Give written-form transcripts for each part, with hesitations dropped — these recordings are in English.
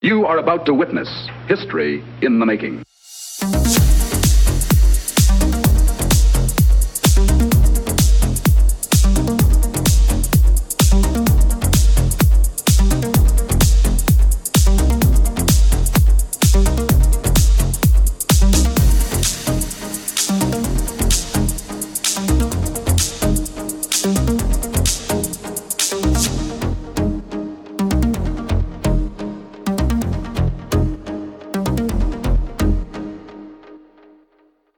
You are about to witness history in the making.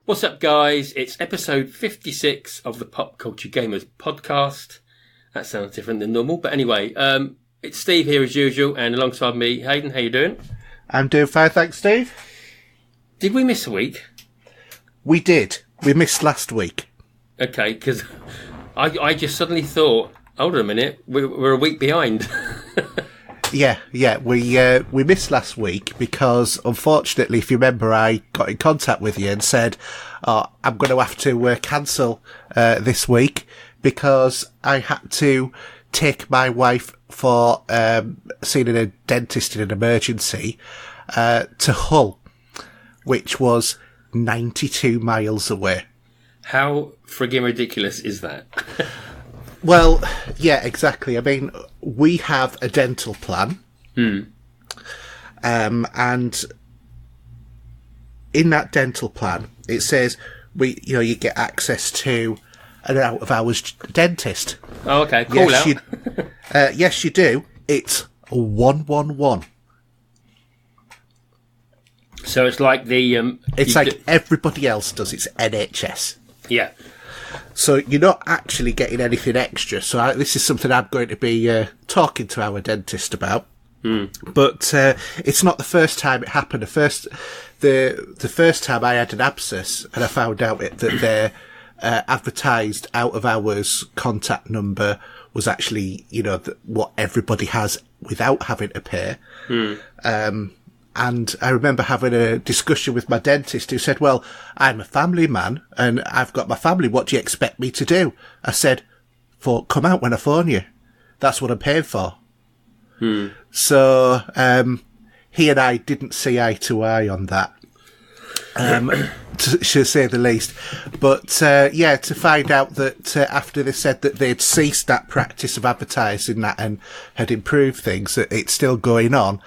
What's up, guys? It's episode 56 of the Pop Culture Gamers podcast. That sounds different than normal, but anyway, it's Steve here as usual, and alongside me, Hayden. How you doing? I'm doing fine, thanks, Steve. Did we miss a week? We did. We missed last week. Okay, because I just suddenly thought, hold on a minute, we're a week behind. Yeah, we missed last week because, unfortunately, if you remember, I got in contact with you and said, I'm going to have to cancel this week because I had to take my wife for seeing a dentist in an emergency to Hull, which was 92 miles away. How friggin' ridiculous is that? Well, yeah, exactly. I mean, we have a dental plan. And in that dental plan, it says you get access to an out-of-hours dentist. Oh, okay. Cool. Yes, you do. It's 111. So it's like the... it's like everybody else does. It's NHS. Yeah. So you're not actually getting anything extra. So this is something I'm going to be talking to our dentist about. But it's not the first time it happened. The first time I had an abscess and I found out that their advertised out of hours contact number was actually what everybody has without having to pay. And I remember having a discussion with my dentist who said, well, I'm a family man and I've got my family. What do you expect me to do? I said, come out when I phone you. That's what I'm paying for. So, he and I didn't see eye to eye on that. To say the least. But, to find out that after they said that they'd ceased that practice of advertising that and had improved things, that it's still going on,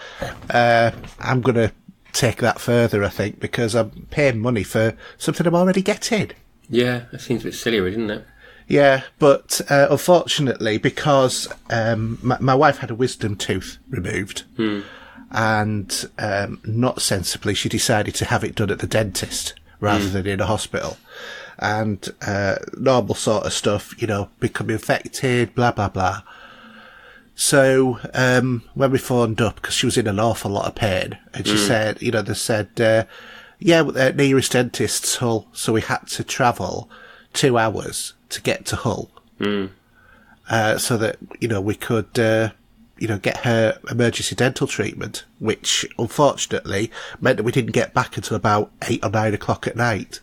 I'm going to take that further, I think, because I'm paying money for something I'm already getting. Yeah, that seems a bit silly, doesn't it? Yeah, but unfortunately, because my wife had a wisdom tooth removed, and not sensibly, she decided to have it done at the dentist rather than in a hospital. And normal sort of stuff, become infected, blah, blah, blah. So when we phoned up, because she was in an awful lot of pain, and she said, they said, nearest dentist's Hull, so we had to travel 2 hours to get to Hull, so that, we could, get her emergency dental treatment, which unfortunately meant that we didn't get back until about 8 or 9 o'clock at night.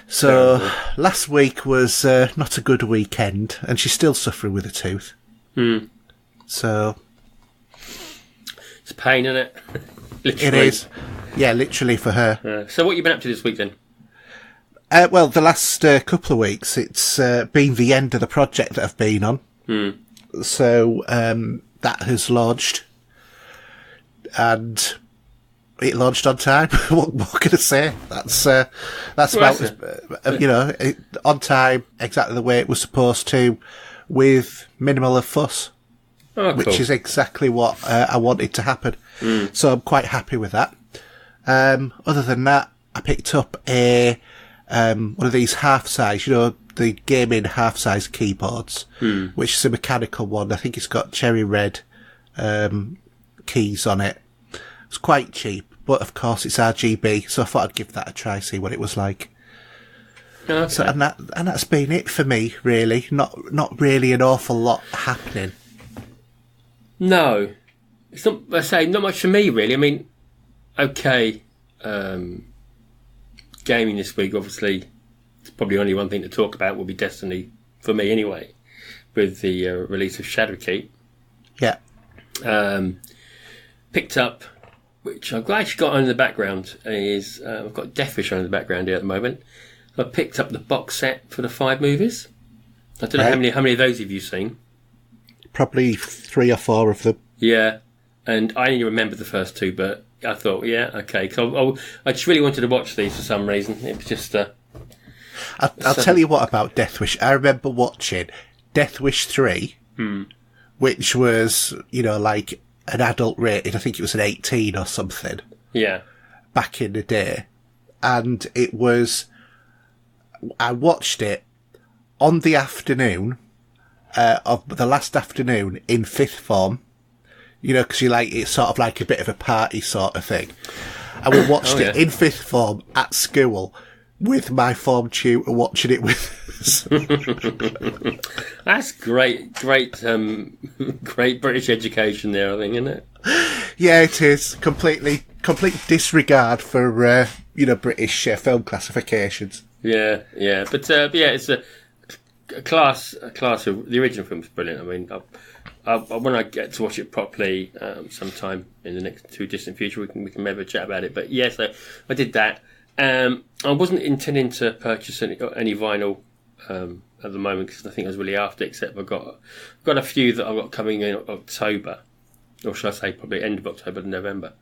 So last week was not a good weekend, and she's still suffering with a tooth. So it's pain, isn't it? It is. Yeah, literally for her. So what have you been up to this week then? Well, the last couple of weeks, it's been the end of the project that I've been on. So that has launched, and it launched on time. what can I say? That's on time, exactly the way it was supposed to, with minimal of fuss, which is exactly what I wanted to happen. So I'm quite happy with that. Other than that, I picked up one of these half-size, the gaming half-size keyboards, which is a mechanical one. I think it's got cherry red keys on it. It's quite cheap, but of course it's RGB, so I thought I'd give that a try, see what it was like. Okay. So, and that's been it for me, really. Not really an awful lot happening. No, it's not. I say not much for me, really. I mean, okay. Gaming this week, obviously, it's probably only one thing to talk about will be Destiny, for me anyway, with the release of Shadowkeep. Yeah. picked up, which I've actually got on in the background, is I've got Deathwish on in the background here at the moment. I picked up the box set for the 5 movies. I don't know how many of those have you seen? Probably 3 or 4 of them. Yeah, and I only remember the first 2, but I thought, yeah, okay. Cause I just really wanted to watch these for some reason. It was just... I'll tell you what about Deathwish. I remember watching Deathwish 3, which was, like an adult rated. I think it was an 18 or something. Yeah. Back in the day. And it was... I watched it on the afternoon of the last afternoon in 5th form. Because it's sort of like a bit of a party sort of thing. And we watched it in 5th form at school with my form tutor watching it with us. That's great British education there, I think, isn't it? Yeah, it is. Complete disregard for, British film classifications. Yeah. But, it's a class of... The original film's brilliant. I mean, when I get to watch it properly sometime in the next too distant future, we can maybe chat about it. But yes, I did that. I wasn't intending to purchase any vinyl at the moment because I think I was really after it, except I've got a few that I've got coming in October, or should I say probably end of October to November.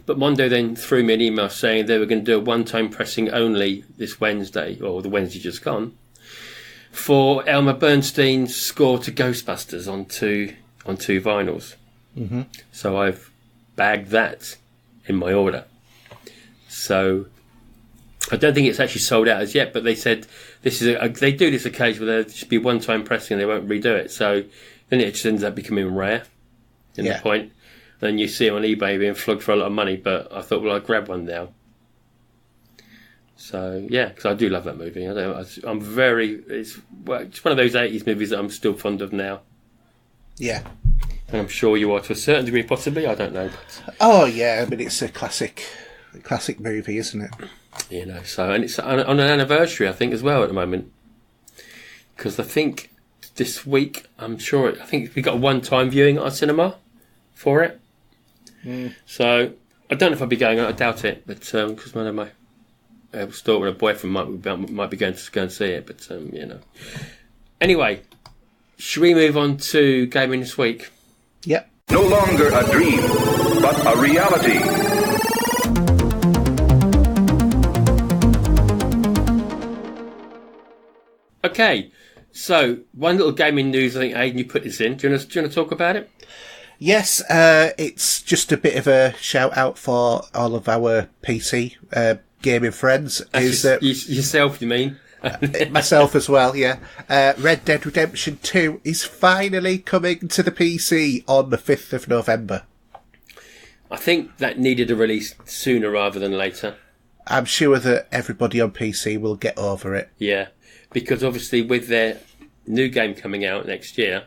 But Mondo then threw me an email saying they were going to do a one-time pressing only this Wednesday, or the Wednesday just gone, for Elmer Bernstein's score to Ghostbusters on two vinyls. Mm-hmm. So I've bagged that in my order. So I don't think it's actually sold out as yet, but they said they do this occasionally where there'll just be one-time pressing and they won't redo it. So then it just ends up becoming rare in the point. Then you see it on eBay being flogged for a lot of money, but I thought, well, I'll grab one now. So, yeah, because I do love that movie. It's one of those 80s movies that I'm still fond of now. Yeah. And I'm sure you are to a certain degree, possibly. I don't know. But... Oh, yeah, but it's a classic movie, isn't it? And it's on an anniversary, I think, as well at the moment. Because I think this week, I think we got a one-time viewing at our cinema for it. Mm. So, I don't know if I'll be going. I doubt it, but because one of my daughter and a boyfriend might be going to go and see it, but Anyway, should we move on to gaming this week? Yep. No longer a dream, but a reality. Okay, so one little gaming news. I think Aidan, you put this in. Do you want to talk about it? Yes, it's just a bit of a shout out for all of our PC gaming friends. Yourself, you mean? Myself as well, yeah. Red Dead Redemption 2 is finally coming to the PC on the 5th of November. I think that needed a release sooner rather than later. I'm sure that everybody on PC will get over it. Yeah, because obviously with their new game coming out next year,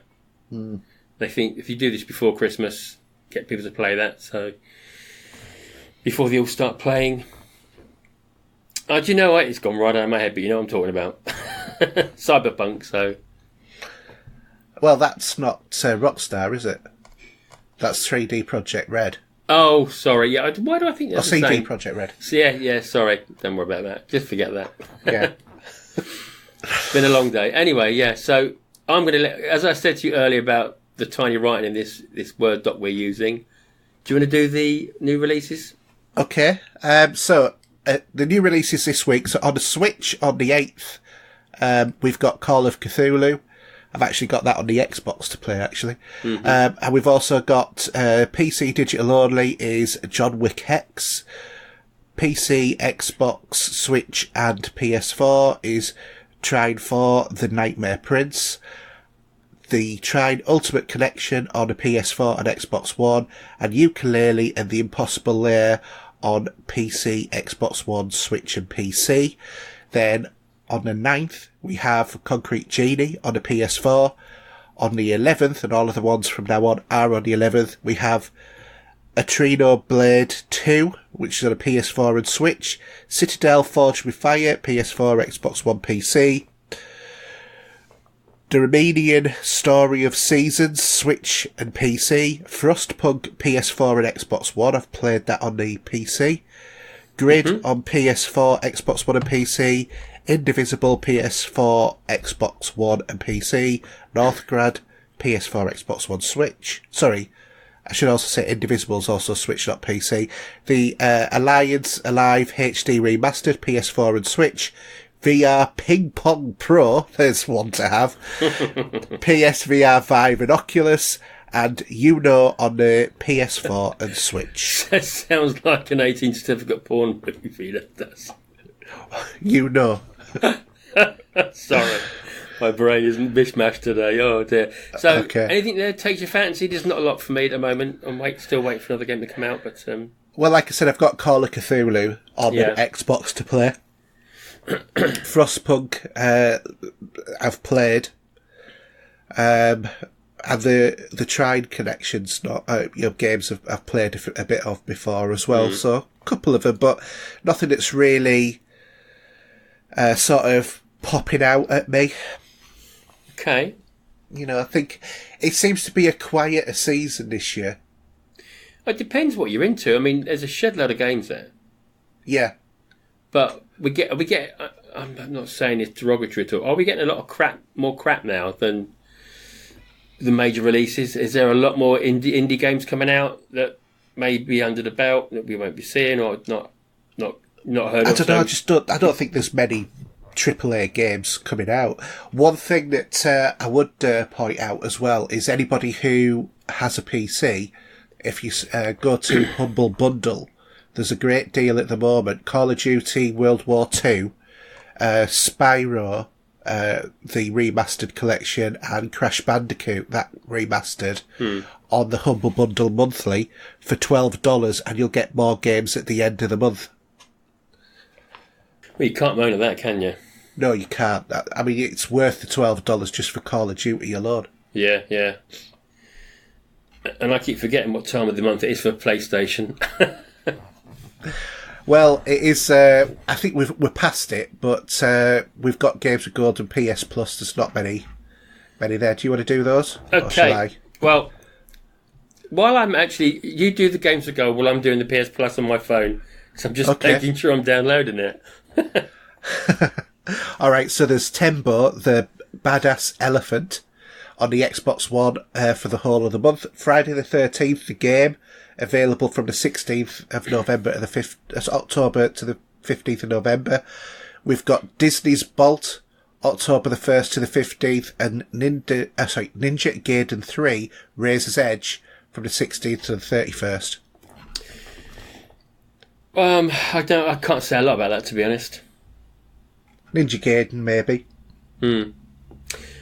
they think if you do this before Christmas, get people to play that, so before they all start playing... Oh, do you know what? It's gone right out of my head, but you know what I'm talking about. Cyberpunk, so... Well, that's not Rockstar, is it? That's 3D Projekt Red. Oh, sorry. Yeah, why do I think that's the same? CD Projekt Red. So, yeah, sorry. Don't worry about that. Just forget that. Yeah. It's been a long day. Anyway, yeah, so I'm going to... As I said to you earlier about the tiny writing in this Word doc we're using, do you want to do the new releases? Okay. So... the new releases this week. So on the Switch, on the 8th, we've got Call of Cthulhu. I've actually got that on the Xbox to play, actually. Mm-hmm. And we've also got PC digital only is John Wick Hex. PC, Xbox, Switch and PS4 is Trine 4 The Nightmare Prince. The Trine Ultimate Collection on the PS4 and Xbox One. And Yooka-Laylee and The Impossible Lair on PC, Xbox One, Switch and PC. Then on the 9th, we have Concrete Genie on the PS4. On the 11th, and all of the ones from now on are on the 11th, we have Atrino Blade 2, which is on a PS4 and Switch. Citadel Forged with Fire, PS4, Xbox One, PC. The Armenian Story of Seasons, Switch and PC. Frostpunk, PS4 and Xbox One. I've played that on the PC. Grid on PS4, Xbox One and PC. Indivisible, PS4, Xbox One and PC. Northgrad, PS4, Xbox One, Switch. Sorry, I should also say Indivisible's also Switch, not PC. The Alliance Alive HD Remastered, PS4 and Switch. VR Ping Pong Pro, there's one to have. PSVR 5 and Oculus. And on the PS4 and Switch. That sounds like an 18 certificate porn movie, that does. Sorry. My brain isn't mishmashed today. Oh dear. So, anything there takes your fancy? There's not a lot for me at the moment. I'm still waiting for another game to come out. But well, like I said, I've got Call of Cthulhu on the Xbox to play. Frostpunk, I've played. And the Trine Connections, games I've played a bit of before as well. So a couple of them, but nothing that's really sort of popping out at me. Okay. I think it seems to be a quieter season this year. It depends what you're into. I mean, there's a shed load of games there. Yeah. But we get. I'm not saying it's derogatory at all. Are we getting a lot of more crap now than the major releases? Is there a lot more indie games coming out that may be under the belt that we won't be seeing or not heard of? I don't know. I don't think there's many AAA games coming out. One thing that I would point out as well is anybody who has a PC, if you go to Humble Bundle, there's a great deal at the moment. Call of Duty World War II, Spyro, the remastered collection, and Crash Bandicoot, that remastered, on the Humble Bundle monthly for $12, and you'll get more games at the end of the month. Well, you can't moan at that, can you? No, you can't. I mean, it's worth the $12 just for Call of Duty alone. Yeah. And I keep forgetting what time of the month it is for PlayStation. Well, it is. I think we're past it, but we've got games with Gold and PS Plus. There's not many there. Do you want to do those? Okay. Or shall I? Well, while you do the games with Gold while I'm doing the PS Plus on my phone, because I'm just making sure I'm downloading it. All right. So there's Tembo, the badass elephant, on the Xbox One for the whole of the month. Friday the 13th, the game. Available from the 16th of November to the October to the 15th of November. We've got Disney's Bolt, October the 1st to the 15th, and Ninja Gaiden 3, Razor's Edge, from the 16th to the 31st. I can't say a lot about that, to be honest. Ninja Gaiden, maybe. I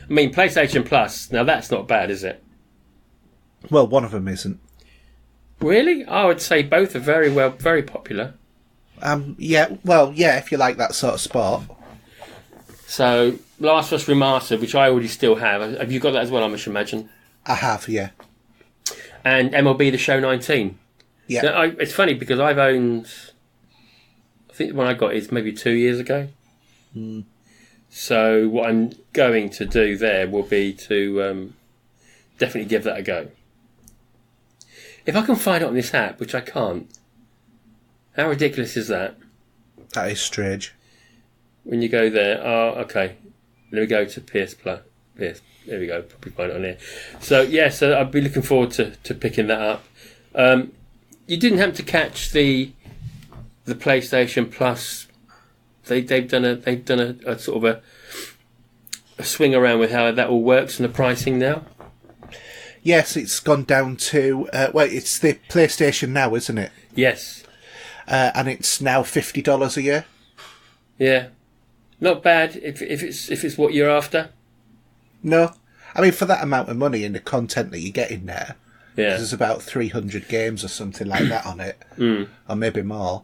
mean, PlayStation Plus, now that's not bad, is it? Well, one of them isn't. Really? I would say both are very popular. Yeah, if you like that sort of sport. So, Last of Us Remastered, which I already still have. Have you got that as well, I must imagine? I have, yeah. And MLB The Show 19. Yeah. Now, it's funny because I've owned... I think when I got it is maybe 2 years ago. So, what I'm going to do there will be to definitely give that a go. If I can find it on this app, which I can't, how ridiculous is that? That is strange. When you go there, okay, let me go to PS Plus. There we go, probably find it on here. So I'd be looking forward to picking that up. You didn't happen to catch the PlayStation Plus? They've done a sort of a swing around with how that all works and the pricing now. Yes, it's gone down to... it's the PlayStation Now, isn't it? Yes. And it's now $50 a year. Yeah. Not bad if it's what you're after. No. I mean, for that amount of money and the content that you get in there, there's about 300 games or something like that on it, or maybe more.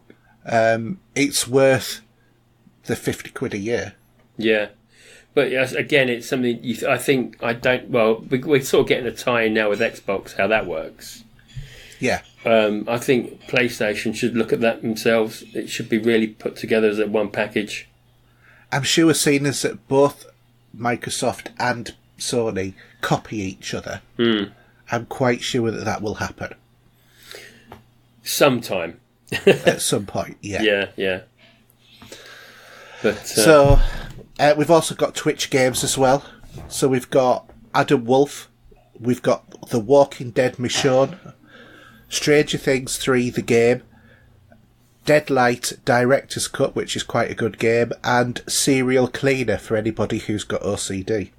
It's worth the £50 a year. Yeah. But yes, again, it's something I think I don't... Well, we're sort of getting a tie-in now with Xbox, how that works. Yeah. I think PlayStation should look at that themselves. It should be really put together as one package. I'm sure seeing as that both Microsoft and Sony copy each other. I'm quite sure that will happen. Sometime. At some point, yeah. Yeah. But So, we've also got Twitch games as well. So we've got Adam Wolf, we've got The Walking Dead Michonne, Stranger Things 3 the game, Deadlight Director's Cut, which is quite a good game, and Serial Cleaner for anybody who's got OCD.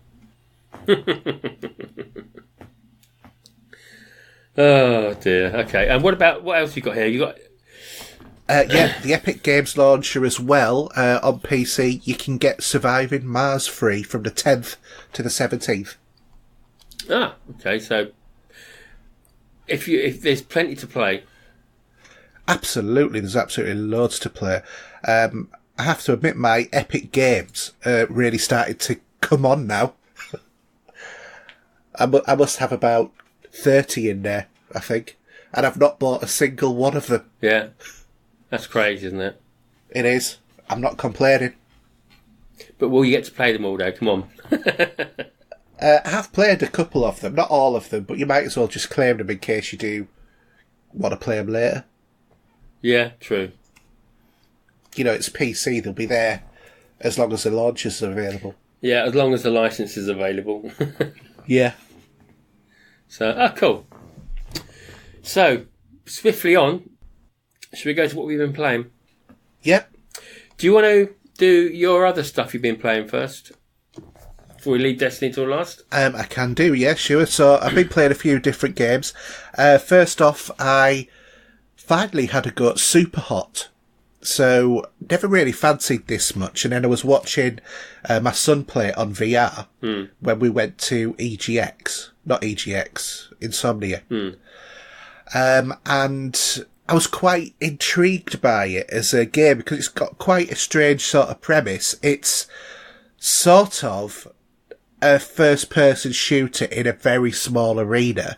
oh dear. Okay. And what else you got here? You got The Epic Games launcher as well on PC. You can get Surviving Mars free from the 10th to the 17th. Ah, okay. So if there's plenty to play. Absolutely, there's absolutely loads to play. I have to admit, my Epic Games really started to come on now. I must have about 30 in there, I think. And I've not bought a single one of them. Yeah. That's crazy, isn't it? It is. I'm not complaining. But will you get to play them all, though? Come on. I have played a couple of them. Not all of them, but you might as well just claim them in case you do want to play them later. Yeah, true. You know, it's PC. They'll be there as long as the launchers are available. Yeah, as long as the license is available. Yeah. So, cool. So, swiftly on. Should we go to what we've been playing? Yep. Do you want to do your other stuff you've been playing first? Before we leave Destiny till last? I can do, yeah, sure. So I've been playing a few different games. First off, I finally had a go at Superhot. So never really fancied this much. And then I was watching my son play it on VR when we went to Insomnia. And I was quite intrigued by it as a game because it's got quite a strange sort of premise. It's sort of a first-person shooter in a very small arena,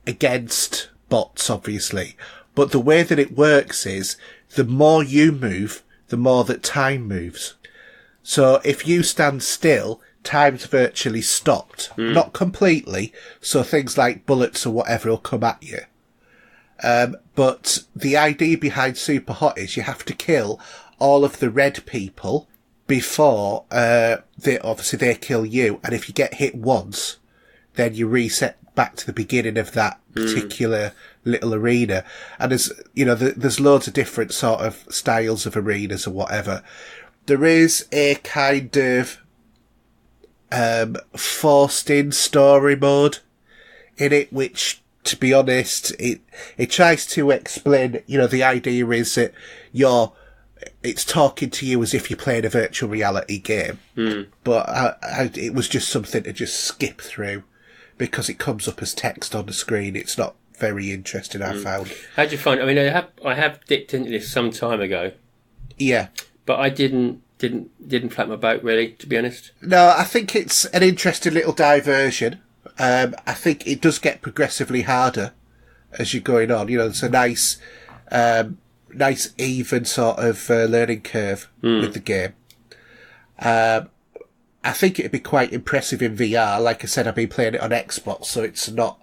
against bots, obviously. But the way that it works is the more you move, the more that time moves. So if you stand still, time's virtually stopped. Not completely, so things like bullets or whatever will come at you. But the idea behind Superhot is you have to kill all of the red people before they kill you. And if you get hit once, then you reset back to the beginning of that particular little arena. And there's loads of different sort of styles of arenas or whatever. There is a kind of forced in story mode in it, which, to be honest, it tries to explain, the idea is that it's talking to you as if you're playing a virtual reality game. But it was just something to just skip through because it comes up as text on the screen. It's not very interesting, I found. How'd you find it? I mean, I have dipped into this some time ago. Yeah. But I didn't float my boat, really, to be honest. No, I think it's an interesting little diversion. I think it does get progressively harder as you're going on. It's a nice even sort of learning curve with the game. I think it'd be quite impressive in VR. Like I said, I've been playing it on Xbox, so it's not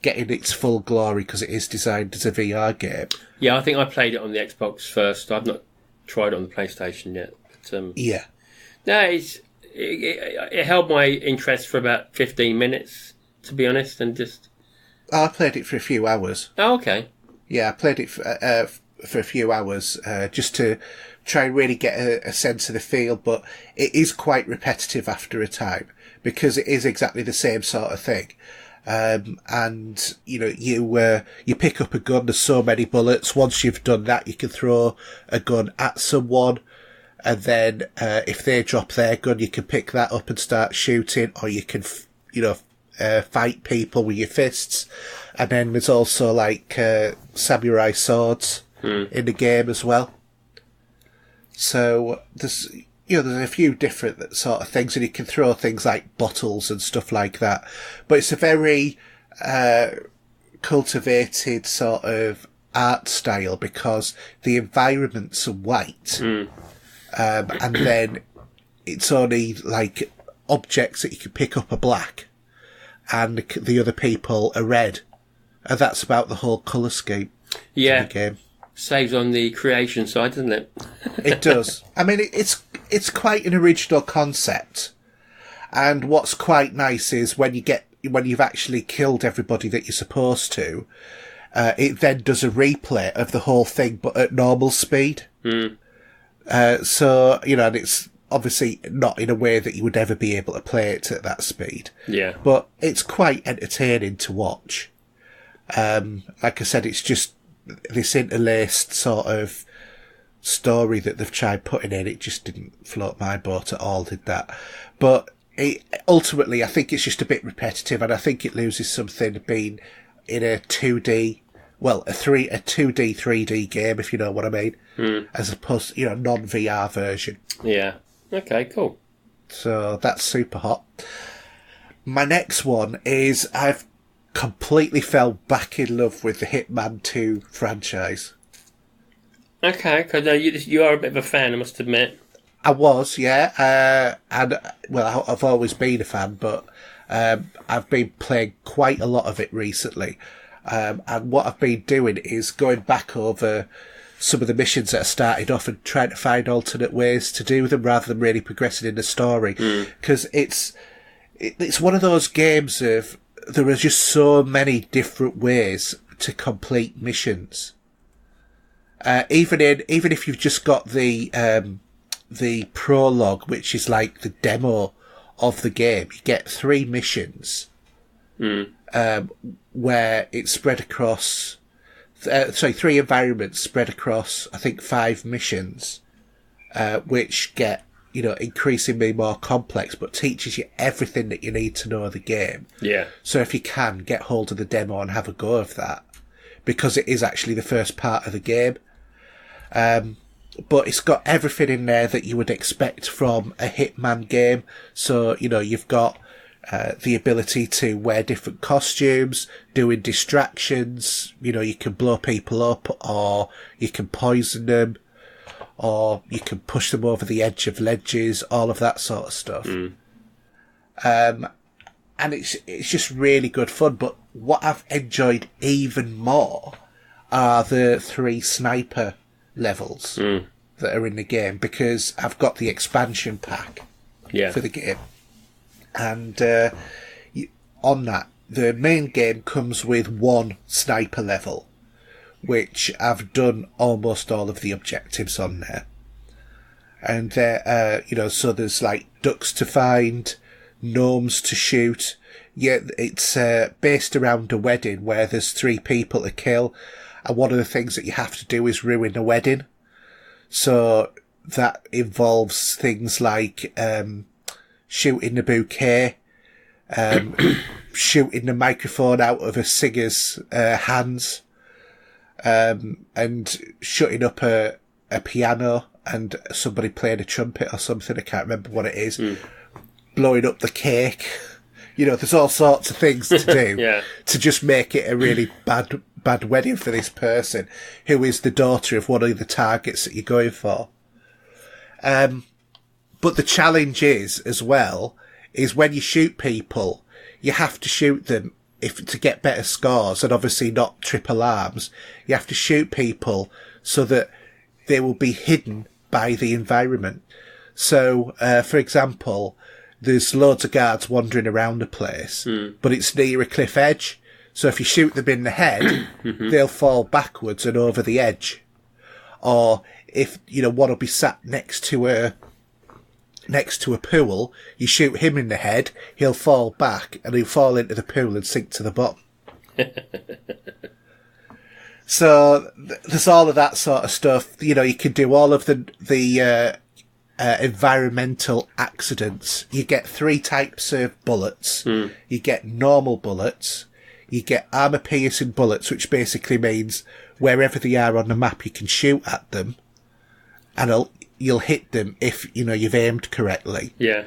getting its full glory because it is designed as a VR game. Yeah, I think I played it on the Xbox first. I've not tried it on the PlayStation yet. But, yeah. No, it held my interest for about 15 minutes, to be honest, and just... I played it for a few hours. Oh, okay. Yeah, I played it for a few hours just to try and really get a sense of the feel, but it is quite repetitive after a time because it is exactly the same sort of thing. And you pick up a gun, there's so many bullets. Once you've done that, you can throw a gun at someone, and then if they drop their gun, you can pick that up and start shooting, or you can fight people with your fists. And then there's also like samurai swords in the game as well. So there's a few different sort of things, and you can throw things like bottles and stuff like that. But it's a very cultivated sort of art style because the environments are white, and then it's only like objects that you can pick up are black, and the other people are red, and that's about the whole colour scheme. Yeah, of the game. Saves on the creation side, doesn't it? It does. I mean, it's quite an original concept, and what's quite nice is when you've actually killed everybody that you're supposed to, it then does a replay of the whole thing, but at normal speed. So, and it's obviously not in a way that you would ever be able to play it at that speed. Yeah. But it's quite entertaining to watch. Like I said, it's just this interlaced sort of story that they've tried putting in. It just didn't float my boat at all, did that. But ultimately, I think it's just a bit repetitive, and I think it loses something being in a 2D, well, a 2D, 3D game, if you know what I mean, as opposed to, non-VR version. Yeah. Okay, cool. So that's Superhot. My next one is I've completely fell back in love with the Hitman 2 franchise. Okay, because you are a bit of a fan, I must admit. I was, yeah. And, well, I've always been a fan, but I've been playing quite a lot of it recently. And what I've been doing is going back over some of the missions that I started off and trying to find alternate ways to do them rather than really progressing in the story. Because it's one of those games of there are just so many different ways to complete missions. Even if you've just got the prologue, which is like the demo of the game, you get 3 missions where it's spread across 3 environments spread across, I think, 5 missions, which get, increasingly more complex, but teaches you everything that you need to know of the game. Yeah. So if you can, get hold of the demo and have a go of that, because it is actually the first part of the game. But it's got everything in there that you would expect from a Hitman game. So, you've got the ability to wear different costumes, doing distractions, you can blow people up, or you can poison them, or you can push them over the edge of ledges, all of that sort of stuff. And it's just really good fun. But what I've enjoyed even more are the 3 sniper levels that are in the game, because I've got the expansion pack for the game. And on that, the main game comes with 1 sniper level, which I've done almost all of the objectives on there. And there, so there's like ducks to find, gnomes to shoot. Yeah, it's based around a wedding where there's 3 people to kill, and one of the things that you have to do is ruin a wedding. So that involves things like shooting the bouquet, shooting the microphone out of a singer's hands, and shutting up a piano and somebody playing a trumpet or something, I can't remember what it is, blowing up the cake. There's all sorts of things to do to just make it a really bad wedding for this person, who is the daughter of one of the targets that you're going for. But the challenge is, as well, is when you shoot people, you have to shoot them to get better scores, and obviously not trip alarms. You have to shoot people so that they will be hidden by the environment. So, for example, there's loads of guards wandering around the place, but it's near a cliff edge. So if you shoot them in the head, they'll fall backwards and over the edge. Or if, one will be sat next to a pool, you shoot him in the head, he'll fall back and he'll fall into the pool and sink to the bottom. So there's all of that sort of stuff. You can do all of the environmental accidents. You get 3 types of bullets. You get normal bullets. You get armor-piercing bullets, which basically means wherever they are on the map, you can shoot at them, and you'll hit them if, you've aimed correctly. Yeah.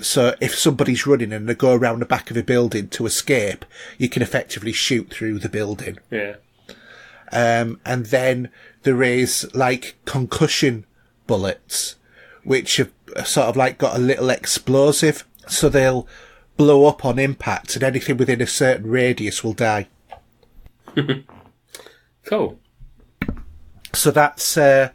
So if somebody's running and they go around the back of a building to escape, you can effectively shoot through the building. Yeah. And then there is, like, concussion bullets, which have sort of, like, got a little explosive So they'll blow up on impact, and anything within a certain radius will die. Cool. So that's that's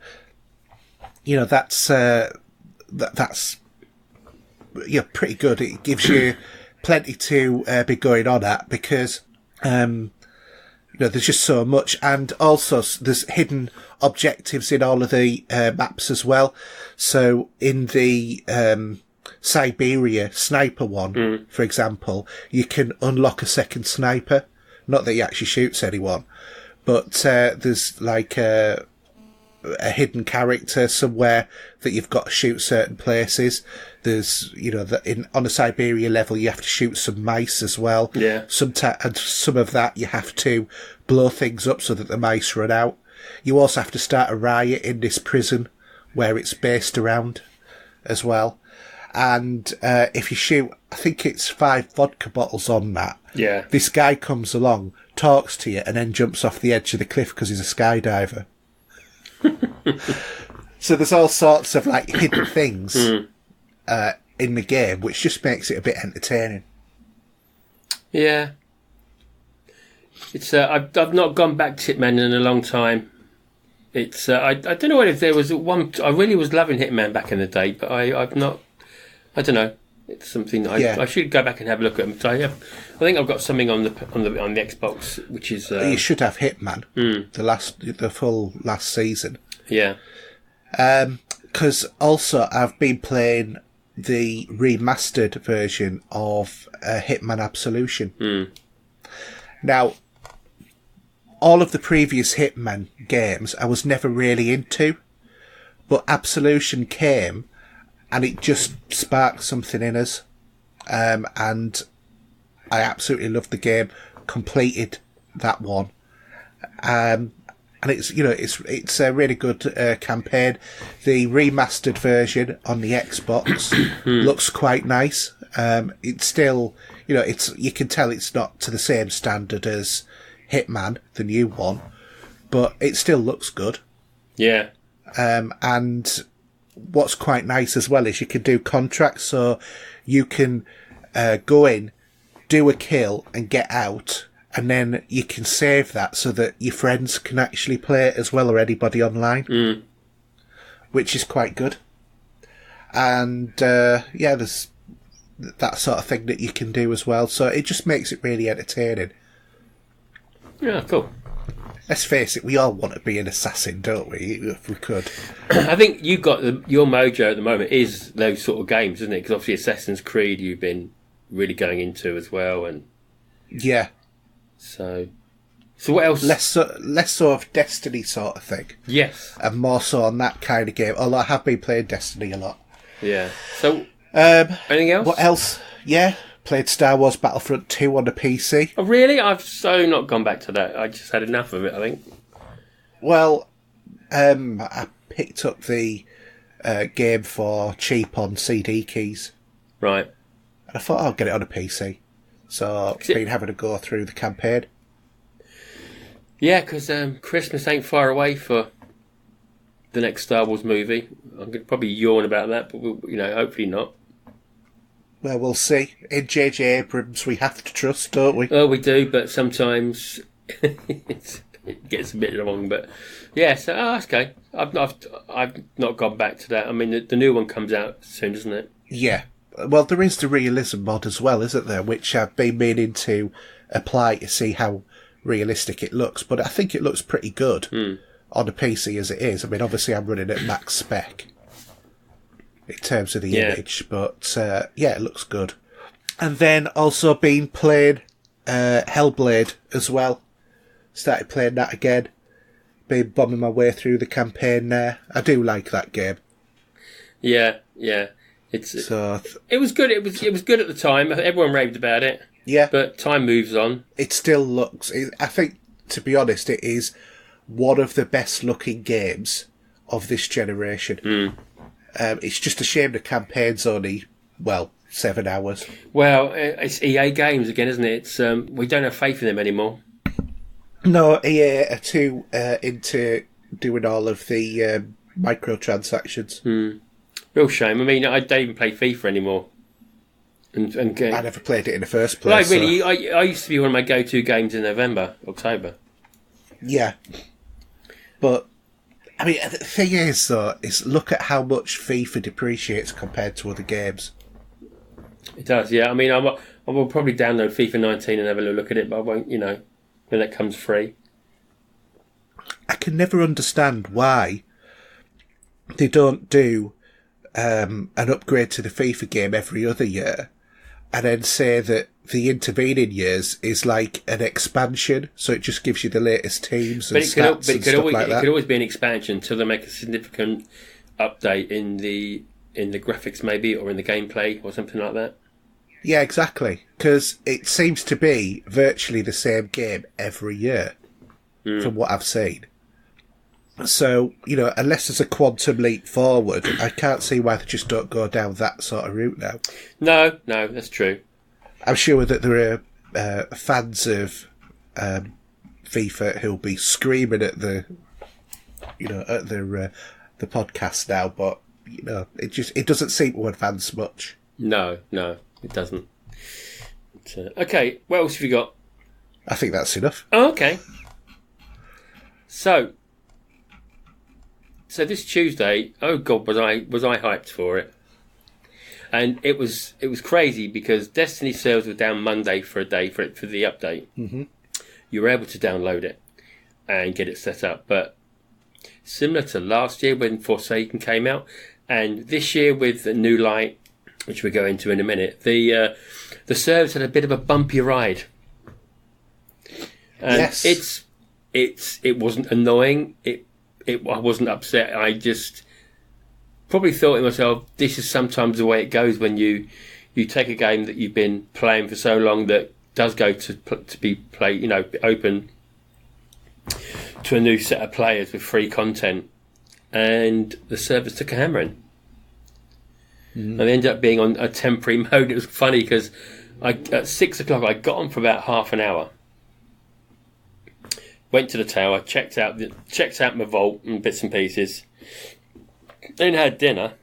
pretty good. It gives you plenty to be going on at, because there's just so much, and also there's hidden objectives in all of the maps as well. So in the Siberia sniper one, for example, you can unlock a second sniper. Not that he actually shoots anyone, but there's like a hidden character somewhere that you've got to shoot certain places. There's, on a Siberia level, you have to shoot some mice as well. Yeah. And some of that you have to blow things up so that the mice run out. You also have to start a riot in this prison where it's based around as well. And if you shoot, I think it's 5 vodka bottles on that. Yeah. This guy comes along, talks to you, and then jumps off the edge of the cliff because he's a skydiver. So there's all sorts of like hidden things in the game, which just makes it a bit entertaining. Yeah. It's I've not gone back to Hitman in a long time. It's I don't know if there was one. I really was loving Hitman back in the day, but I've not. I don't know. It's something I should go back and have a look at them. So I think I've got something on the Xbox, which is you should have Hitman, the full last season. Yeah. Because also I've been playing the remastered version of Hitman Absolution. Now, all of the previous Hitman games I was never really into, but Absolution came and it just sparked something in us. And I absolutely loved the game, completed that one. And it's a really good campaign. The remastered version on the Xbox looks quite nice. It's still, you can tell it's not to the same standard as Hitman, the new one, but it still looks good. Yeah. And what's quite nice as well is you can do contracts, so you can go in, do a kill and get out, and then you can save that so that your friends can actually play it as well, or anybody online, which is quite good. And there's that sort of thing that you can do as well, so it just makes it really entertaining. Yeah, cool. Let's face it, we all want to be an assassin, don't we? If we could. I think you've got your mojo at the moment is those sort of games, isn't it? Because obviously Assassin's Creed you've been really going into as well, and yeah. So what else? Less so of Destiny sort of thing. Yes. And more so on that kind of game. Although I have been playing Destiny a lot. Yeah. So anything else? What else? Yeah. Played Star Wars Battlefront 2 on the PC. Oh, really? I've so not gone back to that. I just had enough of it, I think. Well, I picked up the game for cheap on CD keys. Right. And I thought I'll get it on a PC. So I've been having to go through the campaign. Yeah, because Christmas ain't far away for the next Star Wars movie. I'm going to probably yawn about that, but hopefully not. Well, we'll see. In J.J. Abrams, we have to trust, don't we? Oh, we do, but sometimes it gets a bit wrong. But yeah, so that's okay. I've not gone back to that. I mean, the new one comes out soon, doesn't it? Yeah. Well, there is the realism mod as well, isn't there? Which I've been meaning to apply to see how realistic it looks. But I think it looks pretty good on the PC as it is. I mean, obviously, I'm running at max spec in terms of the image, but it looks good. And then also been playing Hellblade as well. Started playing that again. Been bombing my way through the campaign there. I do like that game. Yeah. It was good. It was good at the time. Everyone raved about it. Yeah. But time moves on. It still looks... I think, to be honest, it is one of the best looking games of this generation. It's just a shame the campaign's only, 7 hours. Well, it's EA Games again, isn't it? It's we don't have faith in them anymore. No, EA are too into doing all of the microtransactions. Real shame. I mean, I don't even play FIFA anymore. And I never played it in the first place. Like, really, I used to be one of my go-to games in November, October. Yeah. But, I mean, the thing is, though, is look at how much FIFA depreciates compared to other games. It does, yeah. I mean, I will probably download FIFA 19 and have a little look at it, but I won't, when that comes free. I can never understand why they don't do an upgrade to the FIFA game every other year, and then say that the intervening years is like an expansion, so it just gives you the latest teams and stats and stuff like that. It could always be an expansion until they make a significant update in the graphics, maybe, or in the gameplay, or something like that. Yeah, exactly. Because it seems to be virtually the same game every year, from what I've seen. So, unless there's a quantum leap forward, I can't see why they just don't go down that sort of route now. No, that's true. I'm sure that there are fans of FIFA who'll be screaming at the podcast now, but it doesn't seem to advance much. No, it doesn't. Okay, what else have you got? I think that's enough. Oh, okay. So this Tuesday, oh God, was I hyped for it. And it was crazy because Destiny servers were down Monday for a day for the update. Mm-hmm. You were able to download it and get it set up, but similar to last year when Forsaken came out, and this year with the New Light, which we'll go into in a minute, the servers had a bit of a bumpy ride. And yes, it wasn't annoying. I wasn't upset. I just probably thought to myself, this is sometimes the way it goes when you take a game that you've been playing for so long that does go to be open to a new set of players with free content, and the servers took a hammering. And they ended up being on a temporary mode. It was funny because at 6 o'clock I got on for about half an hour. Went to the tower, checked out my vault and bits and pieces. Then had dinner,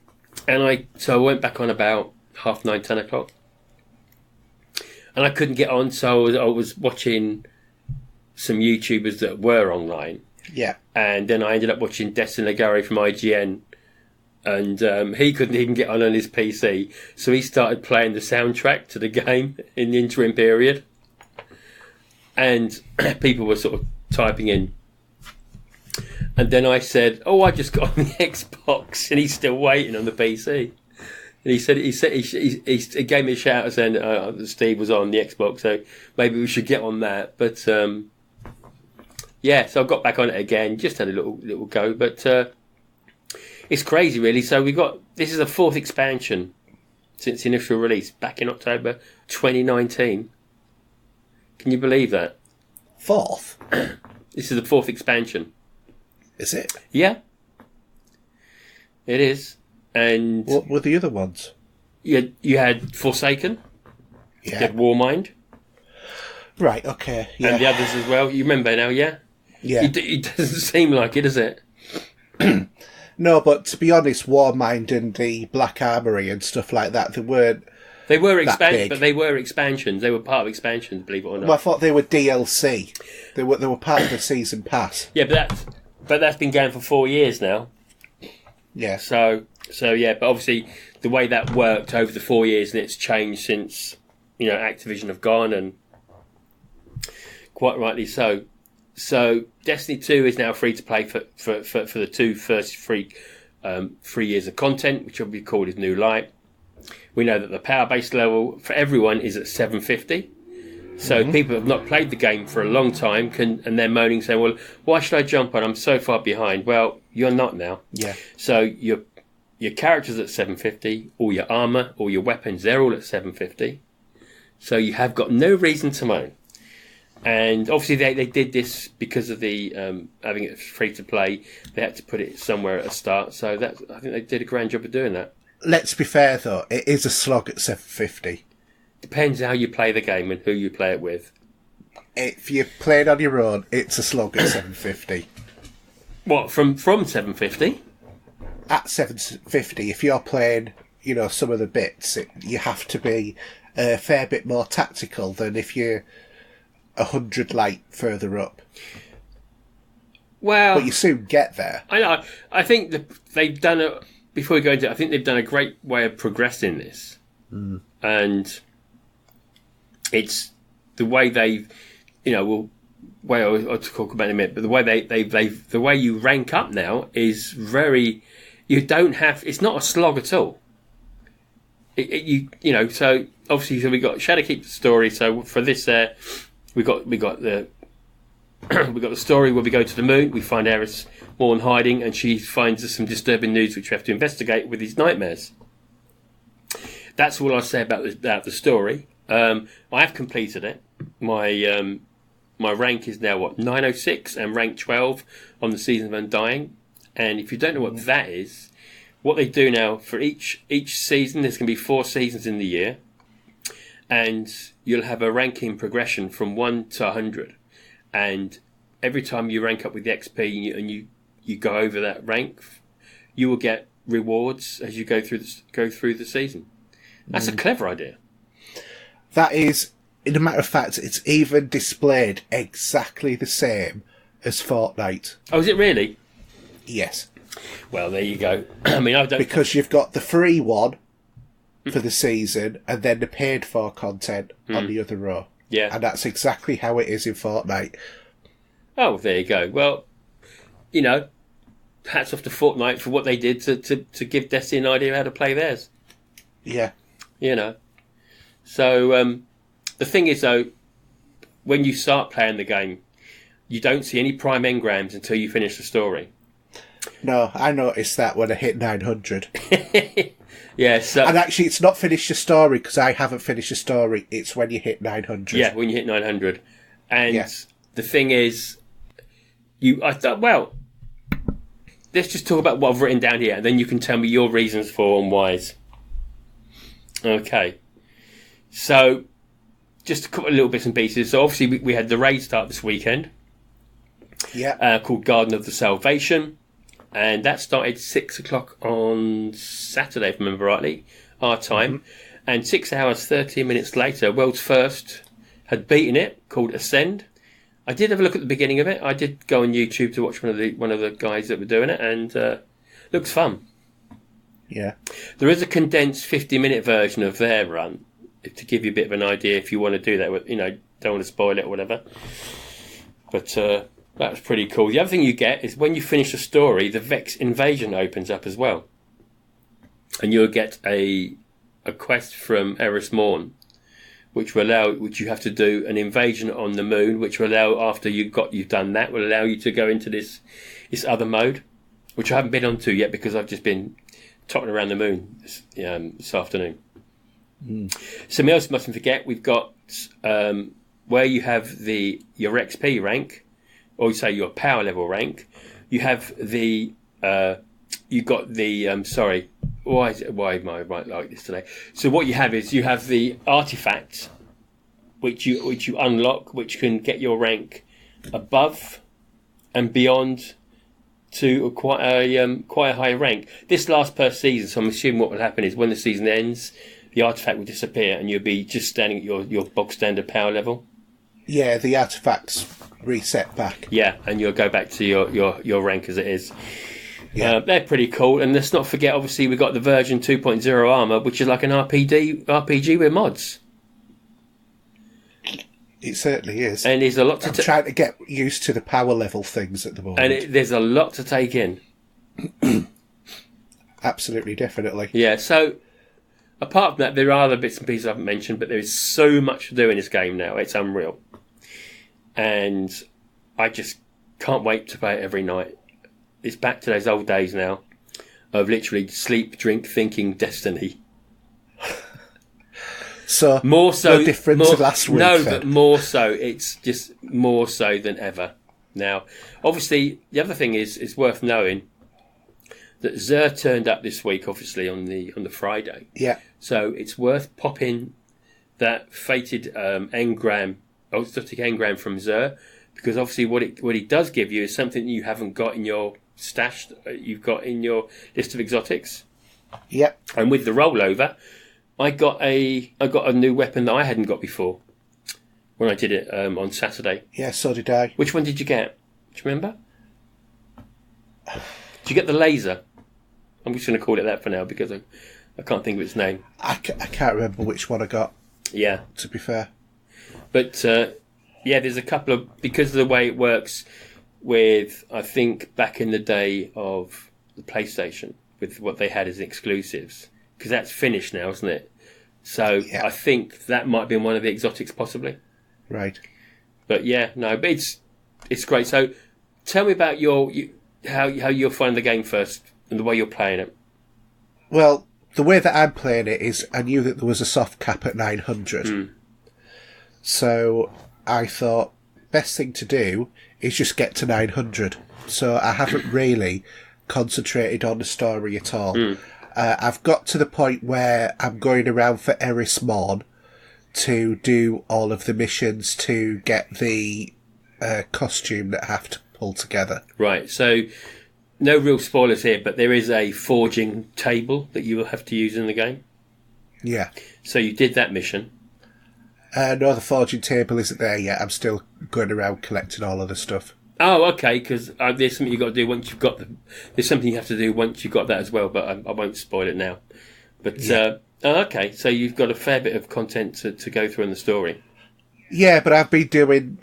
and I went back on about 9:30, 10 o'clock, and I couldn't get on. So I was watching some YouTubers that were online. Yeah, and then I ended up watching Destin Legare from IGN, and he couldn't even get on his PC, so he started playing the soundtrack to the game in the interim period, and people were sort of typing in, and then I said, "Oh, I just got on the Xbox," and he's still waiting on the PC. And he gave me a shout saying that Steve was on the Xbox, so maybe we should get on that. But so I got back on it again, just had a little go, but it's crazy, really. So this is the fourth expansion since the initial release back in October 2019. Can you believe that? Fourth? This is the fourth expansion. Is it? Yeah. It is. And what were the other ones? You had Forsaken. Yeah. You had Warmind. Right, okay. Yeah. And the others as well. You remember now, yeah? Yeah. It doesn't seem like it, does it? No, but to be honest, Warmind and the Black Armory and stuff like that, they were expansions, but they were expansions. They were part of expansions, believe it or not. Well, I thought they were DLC. They were part of the season pass. Yeah, but that's been going for 4 years now. Yeah. So yeah, but obviously the way that worked over the 4 years, and it's changed since Activision have gone, and quite rightly so. So Destiny 2 is now free to play for the first 3 years of content, which will be called as New Light. We know that the power base level for everyone is at 750. So people who have not played the game for a long time and they're moaning, saying, "Well, why should I jump on? I'm so far behind." Well, you're not now. Yeah. So your character's at 750, all your armour, all your weapons, they're all at 750. So you have got no reason to moan. And obviously they did this because of the having it free to play. They had to put it somewhere at a start. So I think they did a grand job of doing that. Let's be fair though, it is a slog at 750. Depends how you play the game and who you play it with. If you play it on your own, it's a slog at 750. What, from 750? At 750, if you're playing, some of the bits, you have to be a fair bit more tactical than if you're 100 light further up. Well, but you soon get there. I know. I think they've done it. Before we go into it, I think they've done a great way of progressing this, and it's the way they've, I'll talk about it in a minute. But the way the way you rank up now is very. You don't have. It's not a slog at all. So obviously, we got Shadowkeep story. So for this, we got the. We've got the story where we go to the moon, we find Eris Morn hiding, and she finds us some disturbing news which we have to investigate with these nightmares. That's all I'll say about the story. I have completed it. My rank is now 906 and rank 12 on the Season of Undying. And if you don't know what that is, what they do now for each season, there's going to be 4 seasons in the year, and you'll have a ranking progression from 1 to 100. And every time you rank up with the XP and you go over that rank, you will get rewards as you go through the season. That's a clever idea. That is, in a matter of fact, it's even displayed exactly the same as Fortnite. Oh, is it really? Yes. Well, there you go. I mean, I don't... Because you've got the free one for the season and then the paid for content on the other row. Yeah. And that's exactly how it is in Fortnite. Oh, there you go. Well, hats off to Fortnite for what they did to give Destiny an idea of how to play theirs. Yeah. So, the thing is, though, when you start playing the game, you don't see any prime engrams until you finish the story. No, I noticed that when I hit 900. Yeah, so... And actually, it's not finished the story, because I haven't finished the story. It's when you hit 900. Yeah, when you hit 900. And the thing is, I thought, well, let's just talk about what I've written down here, and then you can tell me your reasons for and whys. Okay. So, just a couple of little bits and pieces. So, obviously, we had the raid start this weekend. Yeah. Called Garden of the Salvation. And that started 6 o'clock on Saturday, if I remember rightly, our time. And 6 hours, 13 minutes later, World's First had beaten it, called Ascend. I did have a look at the beginning of it. I did go on YouTube to watch one of the guys that were doing it, and looks fun. Yeah. There is a condensed 50-minute version of their run, to give you a bit of an idea if you want to do that. Don't want to spoil it or whatever. But... that was pretty cool. The other thing you get is when you finish the story, the Vex invasion opens up as well. And you'll get a quest from Eris Morn, which you have to do an invasion on the moon, which will allow, after you've done that, will allow you to go into this other mode, which I haven't been onto yet because I've just been trotting around the moon this afternoon. Something else you mustn't forget, we've got where you have your XP rank, or you say your power level rank, you have sorry, why am I right like this today? So what you have is you have the artifacts which you unlock, which can get your rank above and beyond to quite a high rank. This lasts per season, so I'm assuming what will happen is when the season ends, the artifact will disappear and you'll be just standing at your bog standard power level. Yeah, the artifacts reset back. Yeah, and you'll go back to your rank as it is. Yeah. They're pretty cool. And let's not forget, obviously, we've got the version 2.0 armor, which is like an RPG with mods. It certainly is. And there's a lot I'm trying to get used to the power level things at the moment. And there's a lot to take in. Absolutely, definitely. Yeah, so apart from that, there are other bits and pieces I haven't mentioned, but there is so much to do in this game now. It's unreal. And I just can't wait to play it every night. It's back to those old days now of literally sleep, drink, thinking Destiny. So more so, no different to last week. No, then. but more so. It's just more so than ever now. Obviously, the other thing is it's worth knowing that Zer turned up this week. Obviously on the Friday. Yeah. So it's worth popping that fated engram. Exotic engram from Zer, because obviously what he does give you is something you haven't got in your stash. You've got in your list of exotics. Yep. And with the rollover, I got a new weapon that I hadn't got before when I did it on Saturday. Yeah, so did I. Which one did you get? Do you remember? Did you get the laser? I'm just going to call it that for now because I can't think of its name. I can't remember which one I got. Yeah. To be fair. But, there's a couple of... Because of the way it works with, I think, back in the day of the PlayStation, with what they had as exclusives, because that's finished now, isn't it? So I think that might be one of the exotics, possibly. Right. But but it's great. So tell me about how you're finding the game first and the way you're playing it. Well, the way that I'm playing it is I knew that there was a soft cap at 900. So I thought best thing to do is just get to 900. So I haven't really concentrated on the story at all. I've got to the point where I'm going around for Eris Morn to do all of the missions to get the costume that I have to pull together. Right, so no real spoilers here, but there is a forging table that you will have to use in the game. Yeah. So you did that mission. No, the forging table isn't there yet. I'm still going around collecting all of the stuff. Oh, okay, because there's something you've got to do once you've got there's something you have to do once you've got that as well, but I won't spoil it now. But, okay, so you've got a fair bit of content to go through in the story. Yeah, but I've been doing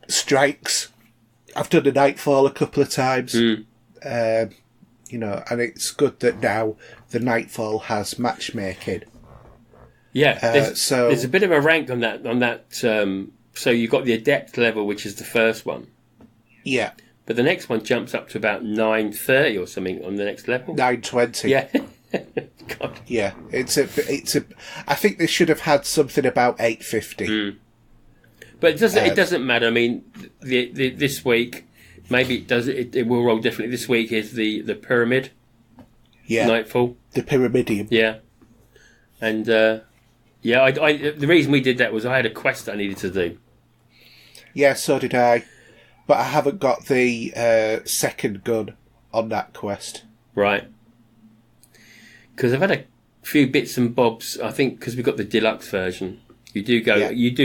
strikes. I've done the Nightfall a couple of times. And it's good that now the Nightfall has matchmaking. Yeah, there's a bit of a rank on that. So you've got the Adept level, which is the first one. Yeah. But the next one jumps up to about 930 or something on the next level. 920. Yeah. God. Yeah. It's a. I think they should have had something about 850. But it doesn't matter. I mean, this week, maybe it does. It will roll differently. This week is the Pyramid. Yeah. Nightfall. The Pyramidium. Yeah. And the reason we did that was I had a quest that I needed to do. Yeah, so did I. But I haven't got the second gun on that quest. Right. Because I've had a few bits and bobs. I think because we've got the deluxe version, you do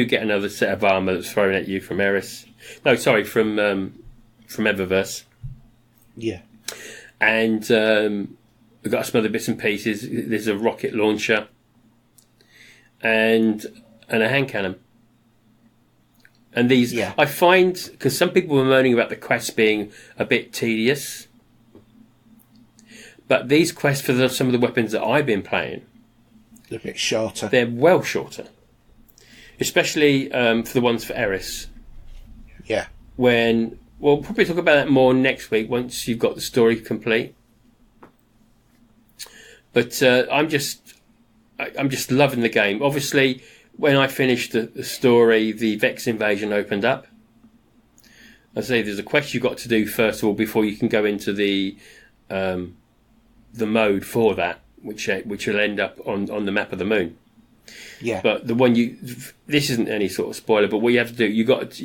get another set of armour that's thrown at you from Eris. No, sorry, from Eververse. Yeah. And we've got some other bits and pieces. There's a rocket launcher and a hand cannon. And these, I find, because some people were moaning about the quests being a bit tedious, but these quests for some of the weapons that I've been playing, they're a bit shorter. They're well shorter, especially for the ones for Eris. Yeah. We'll probably talk about that more next week once you've got the story complete. But I'm just loving the game. Obviously, when I finished the story, the Vex invasion opened up. I say there's a quest you've got to do first of all before you can go into the mode for that, which will end up on the map of the moon. Yeah. But the one this isn't any sort of spoiler, but what you have to do, you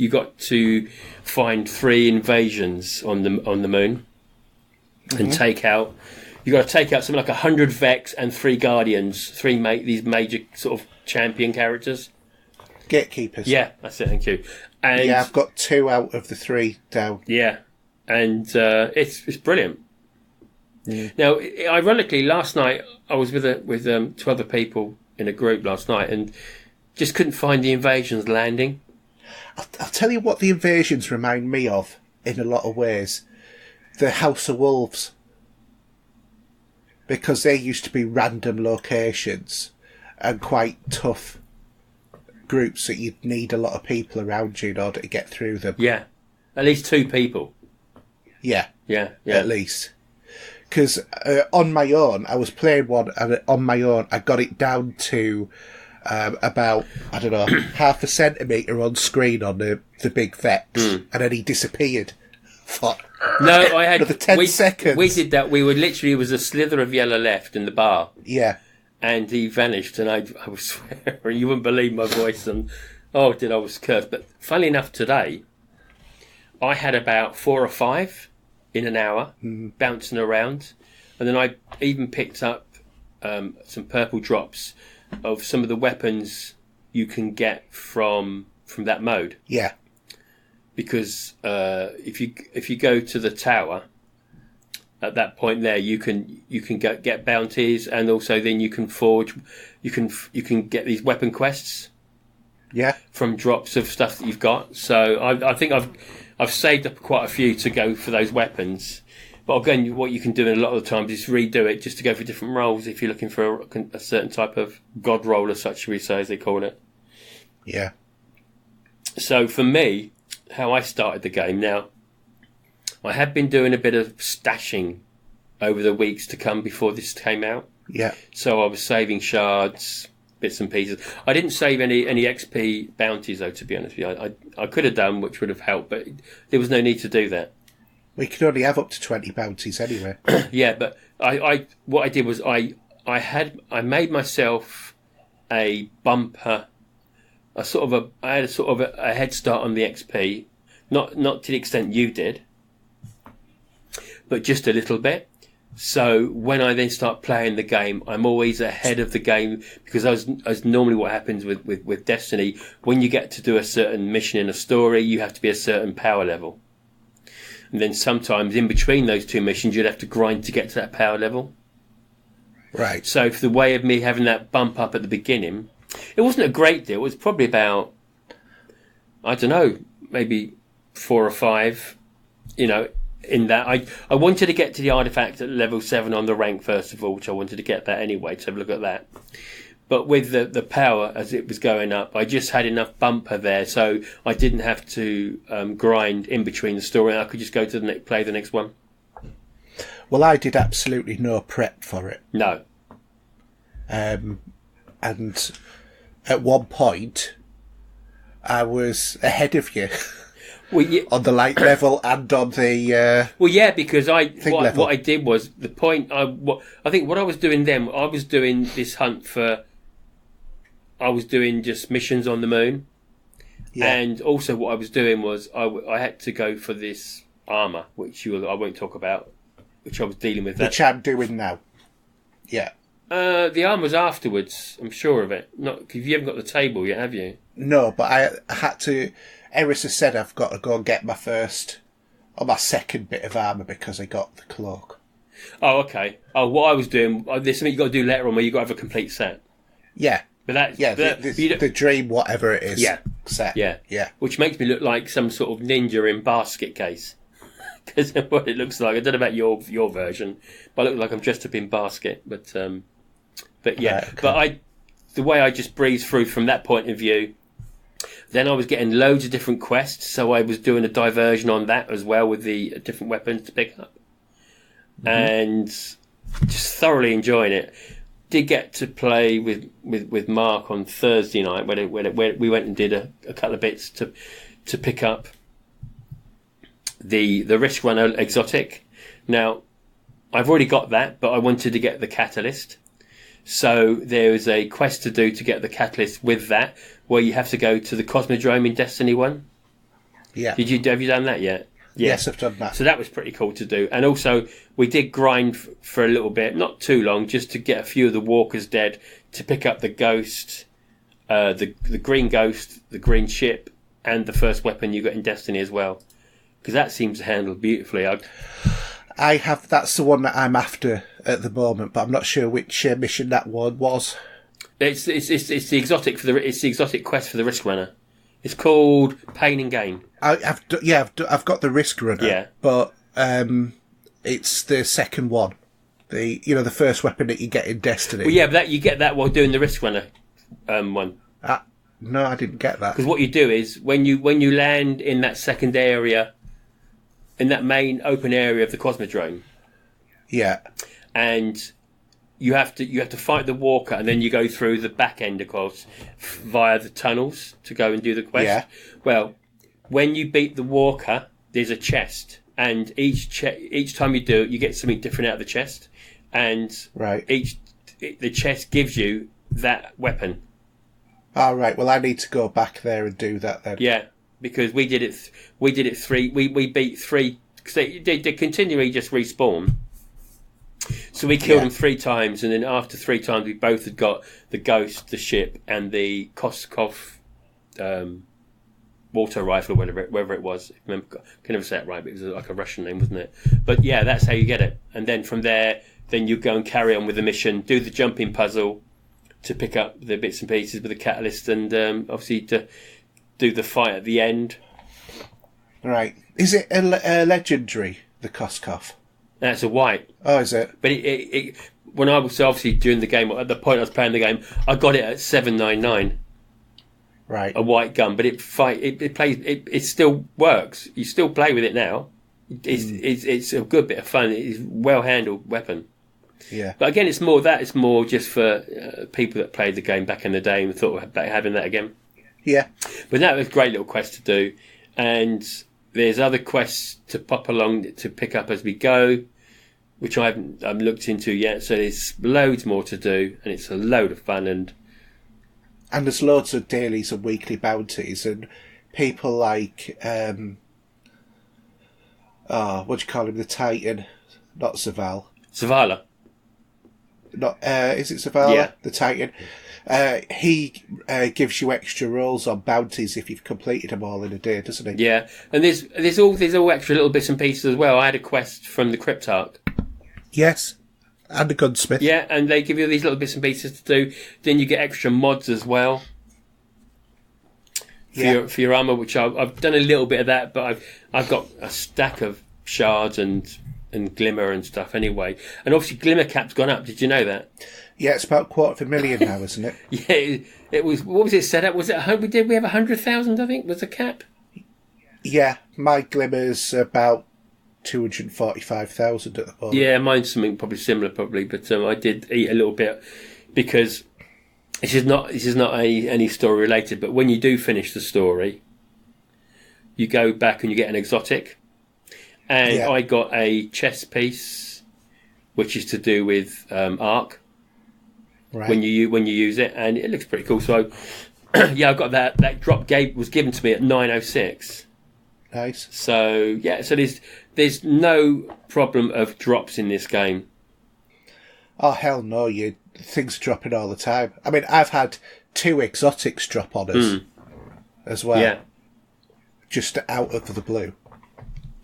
got to find 3 invasions on the moon and take out. You got to take out something like 100 Vex and 3 Guardians, these major sort of champion characters. Gatekeepers. Yeah, that's it. Thank you. And I've got 2 out of the 3 down. Yeah, and it's brilliant. Yeah. Now, ironically, last night I was with 2 other people in a group last night, and just couldn't find the invasions landing. I'll tell you what the invasions remind me of in a lot of ways: the House of Wolves. Because they used to be random locations and quite tough groups that you'd need a lot of people around you in order to get through them. Yeah. At least 2 people. Yeah. Yeah. At least. Because on my own, I was playing one, and on my own, I got it down to about, I don't know, half a centimetre on screen on the big Vex, and then he disappeared. No, I had another 10 seconds. We did that. We were literally, it was a slither of yellow left in the bar. Yeah. And he vanished, and I was swearing, you wouldn't believe my voice, and I was cursed. But funnily enough, today, I had about 4 or 5 in an hour, bouncing around. And then I even picked up some purple drops of some of the weapons you can get from that mode. Yeah. Because if you go to the tower, at that point there you can get bounties, and also then you can forge, you can get these weapon quests. Yeah. From drops of stuff that you've got. So I think I've saved up quite a few to go for those weapons. But again, what you can do in a lot of the times is redo it just to go for different roles if you're looking for a certain type of god roll, as such, we say, as they call it. Yeah. So for me, how I started the game now, I had been doing a bit of stashing over the weeks to come before this came out. Yeah. So I was saving shards, bits and pieces. I didn't save any XP bounties, though, to be honest with you. I could have done, which would have helped, but there was no need to do that. We could only have up to 20 bounties anyway. Yeah, but what I did was I made myself a bumper, I had a sort of a head start on the XP, not to the extent you did, but just a little bit. So when I then start playing the game, I'm always ahead of the game, because as normally what happens with Destiny, when you get to do a certain mission in a story, you have to be a certain power level. And then sometimes in between those two missions, you'd have to grind to get to that power level. Right. So for the way of me having that bump up at the beginning, it wasn't a great deal. It was probably about, I don't know, maybe 4 or 5, in that. I wanted to get to the artifact at level 7 on the rank first of all, which I wanted to get that anyway, to have a look at that. But with the power as it was going up, I just had enough bumper there, so I didn't have to grind in between the story. I could just go to play the next one. Well, I did absolutely no prep for it. No. And at one point, I was ahead of you. Well, yeah. On the light level and on the well, yeah, because what I did was the point. I think what I was doing then, I was doing this hunt for. I was doing just missions on the moon, and also what I was doing was I had to go for this armor, which I won't talk about, which I was dealing with. Which I'm doing now. Yeah. The armor's afterwards. I'm sure of it. Not because you haven't got the table yet, have you? No, but I had to. Eris has said I've got to go and get my first or my second bit of armour because I got the cloak. Oh, okay. Oh, what I was doing, there's something you've got to do later on where you've got to have a complete set. Yeah. But the dream, whatever it is, set. Yeah. Which makes me look like some sort of ninja in basket case. Because of what it looks like. I don't know about your version, but I look like I'm dressed up in basket. But yeah. Right, okay. But the way I just breezed through from that point of view, then I was getting loads of different quests, so I was doing a diversion on that as well with the different weapons to pick up. Mm-hmm. And just thoroughly enjoying it. Did get to play with Mark on Thursday night where we went and did a couple of bits to pick up the Risk Runner exotic. Now, I've already got that, but I wanted to get the catalyst. So there is a quest to do to get the catalyst with that, where you have to go to the Cosmodrome in Destiny 1. Yeah. Have you done that yet? Yeah. Yes, I've done that. So that was pretty cool to do. And also, we did grind for a little bit, not too long, just to get a few of the walkers dead, to pick up the ghost, the green ghost, the green ship, and the first weapon you got in Destiny as well. Because that seems to handle beautifully. That's the one that I'm after at the moment, but I'm not sure which mission that one was. It's the exotic it's the exotic quest for the Risk Runner. It's called Pain and Gain. I've got the Risk Runner, but it's the second one. The first weapon that you get in Destiny. Well, yeah, but you get that while doing the Risk Runner one. No, I didn't get that. Because what you do is when you land in that second area, in that main open area of the Cosmodrome, and you have to fight the walker, and then you go through the back end, of course, via the tunnels to go and do the quest. Yeah. Well, when you beat the walker, there's a chest, and each time you do it, you get something different out of the chest, and the chest gives you that weapon. All right. Well, I need to go back there and do that then. Yeah, because we did it. We did it 3. We beat 3 because they continually just respawn. So we killed them 3 times, and then after 3 times, we both had got the Ghost, the ship, and the Koskov water rifle, or whatever it was. I can never say it right, but it was like a Russian name, wasn't it? But yeah, that's how you get it. And then from there, then you go and carry on with the mission, do the jumping puzzle to pick up the bits and pieces with the catalyst, and obviously to do the fight at the end. Right. Is it a legendary, the Koskov? That's a white. Oh, is it? But it when I was obviously doing the game, at the point I was playing the game, I got it at 799. Right. A white gun, but it still works. You still play with it now. It's a good bit of fun. It's a well handled weapon. Yeah. But again, it's more just for people that played the game back in the day and thought about having that again. Yeah. But that was a great little quest to do, and there's other quests to pop along to pick up as we go, which I haven't looked into yet. So there's loads more to do, and it's a load of fun. And there's loads of dailies and weekly bounties, and people like what do you call him? The Titan, not Zavala. Not is it Zavala? Yeah. The Titan. He gives you extra rolls on bounties if you've completed them all in a day, doesn't he? Yeah, and there's all extra little bits and pieces as well. I had a quest from the Cryptarch. Yes, and the gunsmith. Yeah, and they give you these little bits and pieces to do. Then you get extra mods as well for your armor, which I've done a little bit of that, but I've got a stack of shards and glimmer and stuff anyway. And obviously, glimmer cap's gone up. Did you know that? Yeah, it's about $250,000 now, isn't it? Yeah, it was. What was it set up? Was it? Did we have 100,000? I think was the cap. Yeah, my glimmer's about 245,000 at the moment. Yeah, mine's something probably similar, but I did eat a little bit because this is not any story related. But when you do finish the story, you go back and you get an exotic, and I got a chess piece, which is to do with arc. Right. When you use it, and it looks pretty cool. So, yeah, I've got that. That drop was given to me at 9:06. Nice. So yeah, so there's no problem of drops in this game. Oh hell no! Things dropping all the time. I mean, I've had 2 exotics drop on us as well. Yeah. Just out of the blue.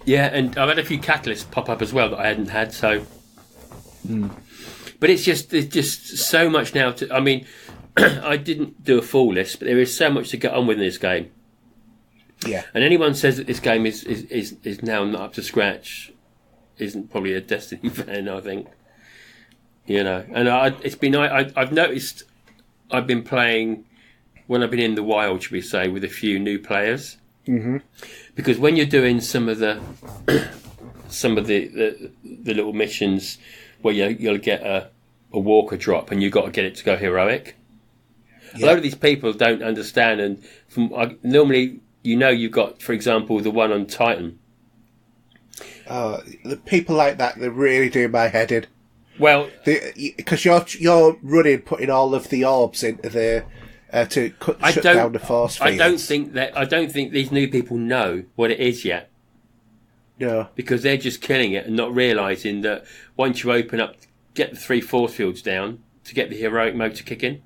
Yeah, and I've had a few catalysts pop up as well that I hadn't had. So. But it's just so much now. I mean, I didn't do a full list, but there is so much to get on with in this game. Yeah. And anyone says that this game is now not up to scratch isn't probably a Destiny fan, I think. You know, and I've noticed I've been playing when I've been in the wild, should we say, with a few new players. Mm-hmm. Because when you're doing some of the little missions where you'll get a walker drop and you've got to get it to go heroic. Yeah. A lot of these people don't understand, and normally you've got, for example, the one on Titan. The people like that, they really do my head in. Well, because you're putting all of the orbs into the to shut down the force fields. I don't think these new people know what it is yet. No, because they're just killing it and not realising that once you open up, get the 3 force fields down to get the heroic mode to kick in.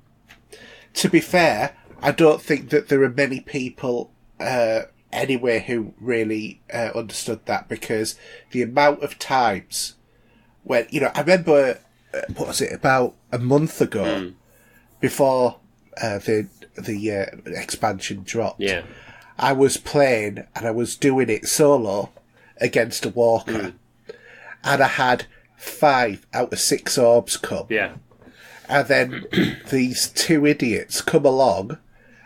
To be fair, I don't think that there are many people anywhere who really understood that, because the amount of times when, I remember, what was it, about a month ago, before the expansion dropped, I was playing and I was doing it solo against a walker, and I had 5 out of 6 orbs come. Yeah. And then these 2 idiots come along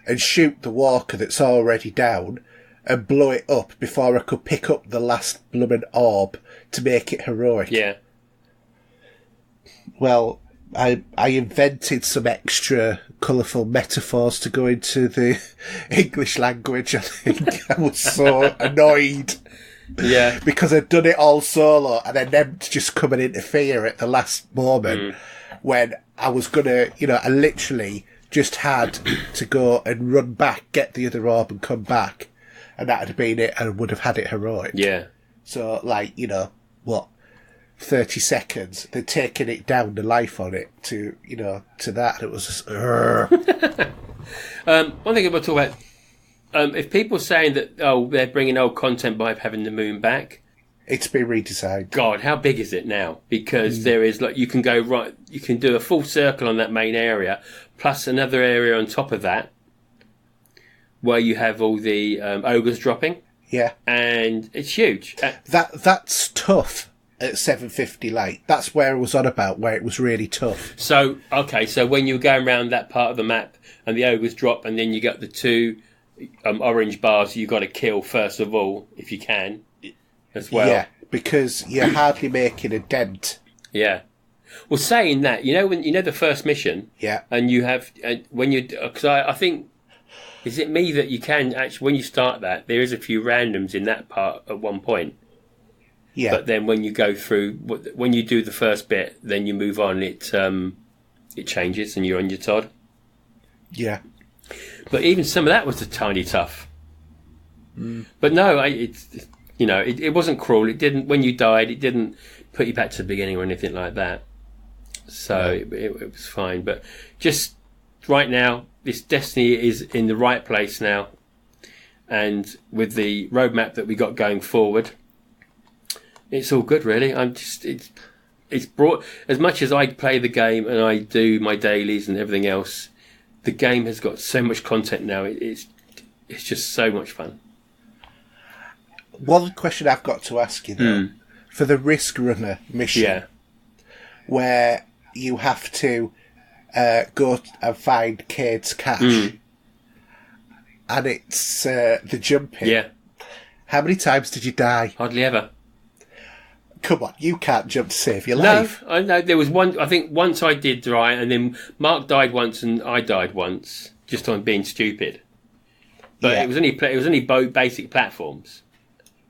and shoot the walker that's already down and blow it up before I could pick up the last blooming orb to make it heroic. Yeah. Well, I invented some extra colourful metaphors to go into the English language, I think. I was so annoyed. Yeah. Because I'd done it all solo, and then them just come and interfere at the last moment when I was going to, I literally just had to go and run back, get the other orb and come back. And that would have been it, and would have had it heroic. Yeah. So, 30 seconds, they'd taken it down the life on it to that. It was just, urgh. One thing about talk about, if people are saying that, they're bringing old content by having the moon back, It's been redesigned. God, how big is it now? Because there is, like, you can do a full circle on that main area, plus another area on top of that, where you have all the ogres dropping. Yeah. And it's huge. That's tough at 750 light. That's where it was on about, where it was really tough. So when you're going around that part of the map and the ogres drop, and then you got the two orange bars you've got to kill first of all, if you can, as well. Yeah, because you're hardly making a dent. Yeah. Well, saying that, when the first mission, yeah, and you have because I think, is it me that you can actually, when you start that, there is a few randoms in that part at one point. Yeah. But then when you go through, when you do the first bit, then you move on. It changes, and you're on your Todd. Yeah. But even some of that was a tiny tough. But no, it wasn't cruel. It didn't. When you died, it didn't put you back to the beginning or anything like that. So it was fine. But just right now, this Destiny is in the right place now, and with the roadmap that we got going forward, it's all good, really. It's brought, as much as I play the game and I do my dailies and everything else, the game has got so much content now. It's just so much fun. One question I've got to ask you though, for the Risk Runner mission, where you have to go and find Cade's cache, and it's the jumping. Yeah. How many times did you die? Hardly ever. Come on, you can't jump to save your life. No, I know there was one. I think once I did die, and then Mark died once, and I died once, just on being stupid. But it was only basic platforms,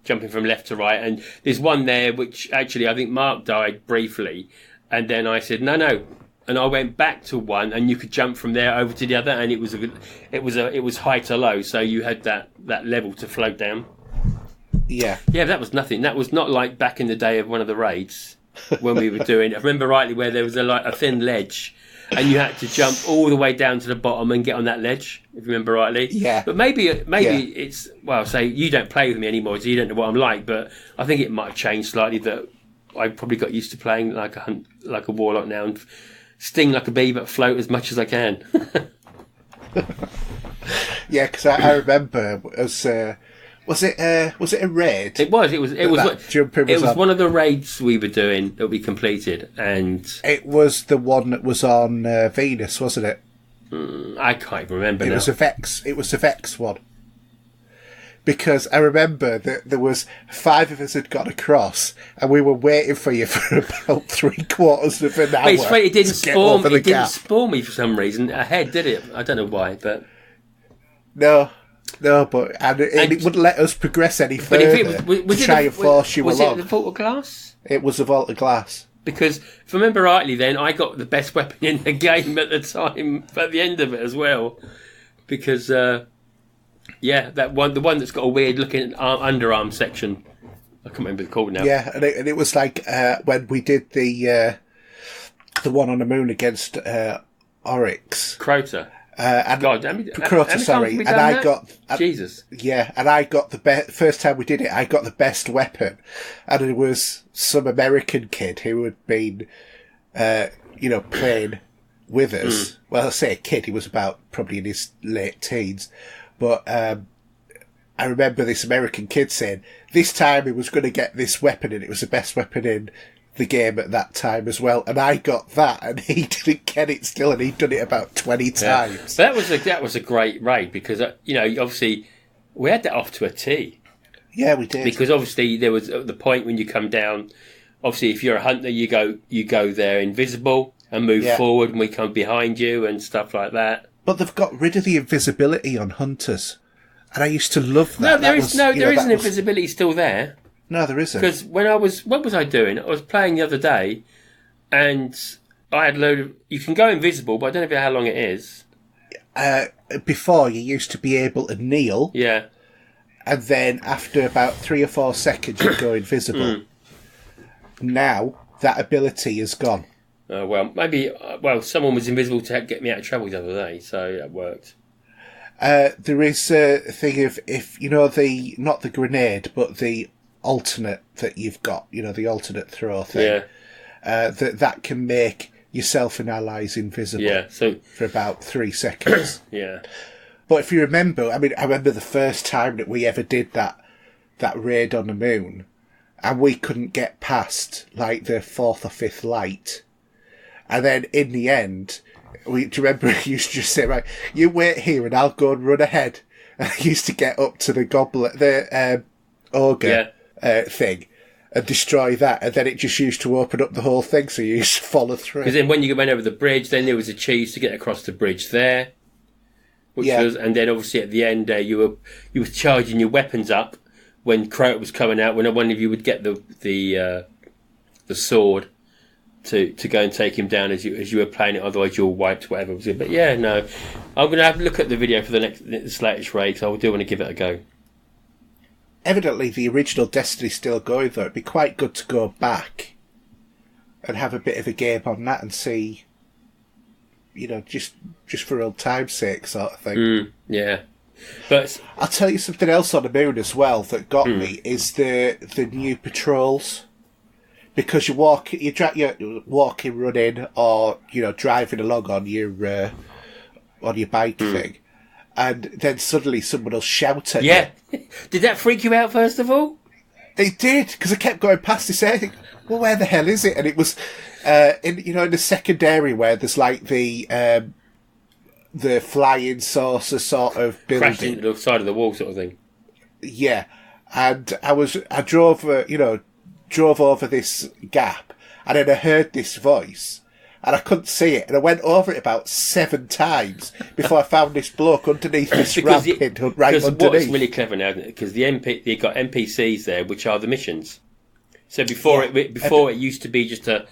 jumping from left to right. And there's one there which actually I think Mark died briefly, and then I said no, and I went back to one, and you could jump from there over to the other, and it was high to low, so you had that level to float down. Yeah. Yeah, that was nothing. That was not like back in the day of one of the raids when we were doing, I remember rightly, where there was a thin ledge and you had to jump all the way down to the bottom and get on that ledge, if you remember rightly. Yeah. But maybe it's, well, say you don't play with me anymore, so you don't know what I'm like, but I think it might have changed slightly, that I probably got used to playing like a warlock now and sting like a bee but float as much as I can. Yeah, because I remember as... Was it a raid? It was one of the raids we were doing that we completed, and it was the one that was on Venus, wasn't it? I can't even remember. It was a Vex. It was a Vex one. Because I remember that there was 5 of us had got across, and we were waiting for you for about 3/4 of an hour. It's funny, it didn't spawn. It didn't spawn me for some reason ahead, did it? I don't know why, but No, but it wouldn't let us progress any further. Was it the Vault of Glass? It was a Vault of Glass. Because, if I remember rightly, then I got the best weapon in the game at the time, at the end of it as well. Because, the one that's got a weird looking underarm section. I can't remember what it's called now. Yeah, and it was like when we did the one on the moon against Oryx. Crota. God, Crota, sorry, and I got Jesus. Yeah, and I got the first time we did it. I got the best weapon, and it was some American kid who had been, playing with us. Well, I say a kid; he was about probably in his late teens. But I remember this American kid saying this time he was going to get this weapon, and it was the best weapon in the game at that time as well, and I got that, and he didn't get it still, and he'd done it about 20 times. That was a great raid, because obviously we had that off to a T. Yeah, we did, because obviously there was the point when you come down. Obviously, if you're a hunter, you go there invisible and move forward, and we come behind you and stuff like that. But they've got rid of the invisibility on hunters, and I used to love that. There is invisibility still there. No, there isn't. Because what was I doing? I was playing the other day, and I had you can go invisible, but I don't know how long it is. Before, you used to be able to kneel. Yeah. And then after about 3 or 4 seconds, you'd go invisible. Now, that ability is gone. Well, maybe. Someone was invisible to get me out of trouble the other day, so that worked. There is a thing of if you know not the grenade, but the alternate that you've got. You know, the alternate throw thing. Yeah. That can make yourself and allies invisible. Yeah. So for about 3 seconds. Yeah. But if you remember, I remember the first time that we ever did that raid on the moon, and we couldn't get past like the 4th or 5th light, and then in the end. Do you remember he used to just say, right, you wait here and I'll go and run ahead. And I used to get up to the goblet, the ogre thing, and destroy that. And then it just used to open up the whole thing, so you used to follow through. Because then when you went over the bridge, then there was a cheese to get across the bridge there. And then obviously at the end, you were charging your weapons up when Crota was coming out, when one of you would get the sword. To go and take him down as you were playing it, otherwise you're wiped, whatever. But yeah, no, I'm going to have a look at the video for this latest raid, so I do want to give it a go. Evidently, the original Destiny's still going, though. It'd be quite good to go back and have a bit of a game on that and see, you know, just for old time's sake, sort of thing. Yeah. But I'll tell you something else on the moon as well that got me is the new patrols. Because you're walking, running, or driving along on your bike thing, and then suddenly someone will shout at you. Yeah, did that freak you out first of all? It did, because I kept going past this area. Well, where the hell is it? And it was in the secondary where there's like the flying saucer sort of building, crashed into the side of the wall, sort of thing. Yeah, and I drove over this gap, and then I heard this voice, and I couldn't see it, and I went over it about 7 times before I found this bloke underneath this ramp right underneath. Because what's really clever now, because you've got NPCs there, which are the missions. So before it used to be just a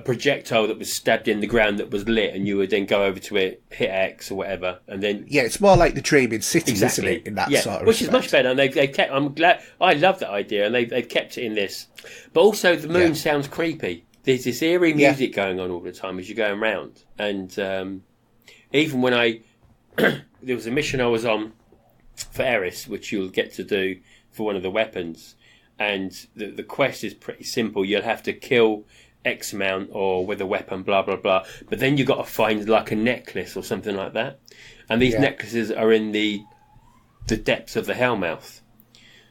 projectile that was stabbed in the ground that was lit, and you would then go over to it, hit X or whatever, and then it's more like the Dreaming City, exactly. Isn't it? In that sort of which respect. is much better. And they've kept. I'm glad. I love that idea, and they've kept it in this. But also, the moon sounds creepy. There's this eerie music going on all the time as you're going round, and even when there was a mission I was on for Eris, which you'll get to do for one of the weapons, and the quest is pretty simple. You'll have to kill X amount or with a weapon, blah blah blah, but then you got to find like a necklace or something like that, and these necklaces are in the depths of the Hellmouth,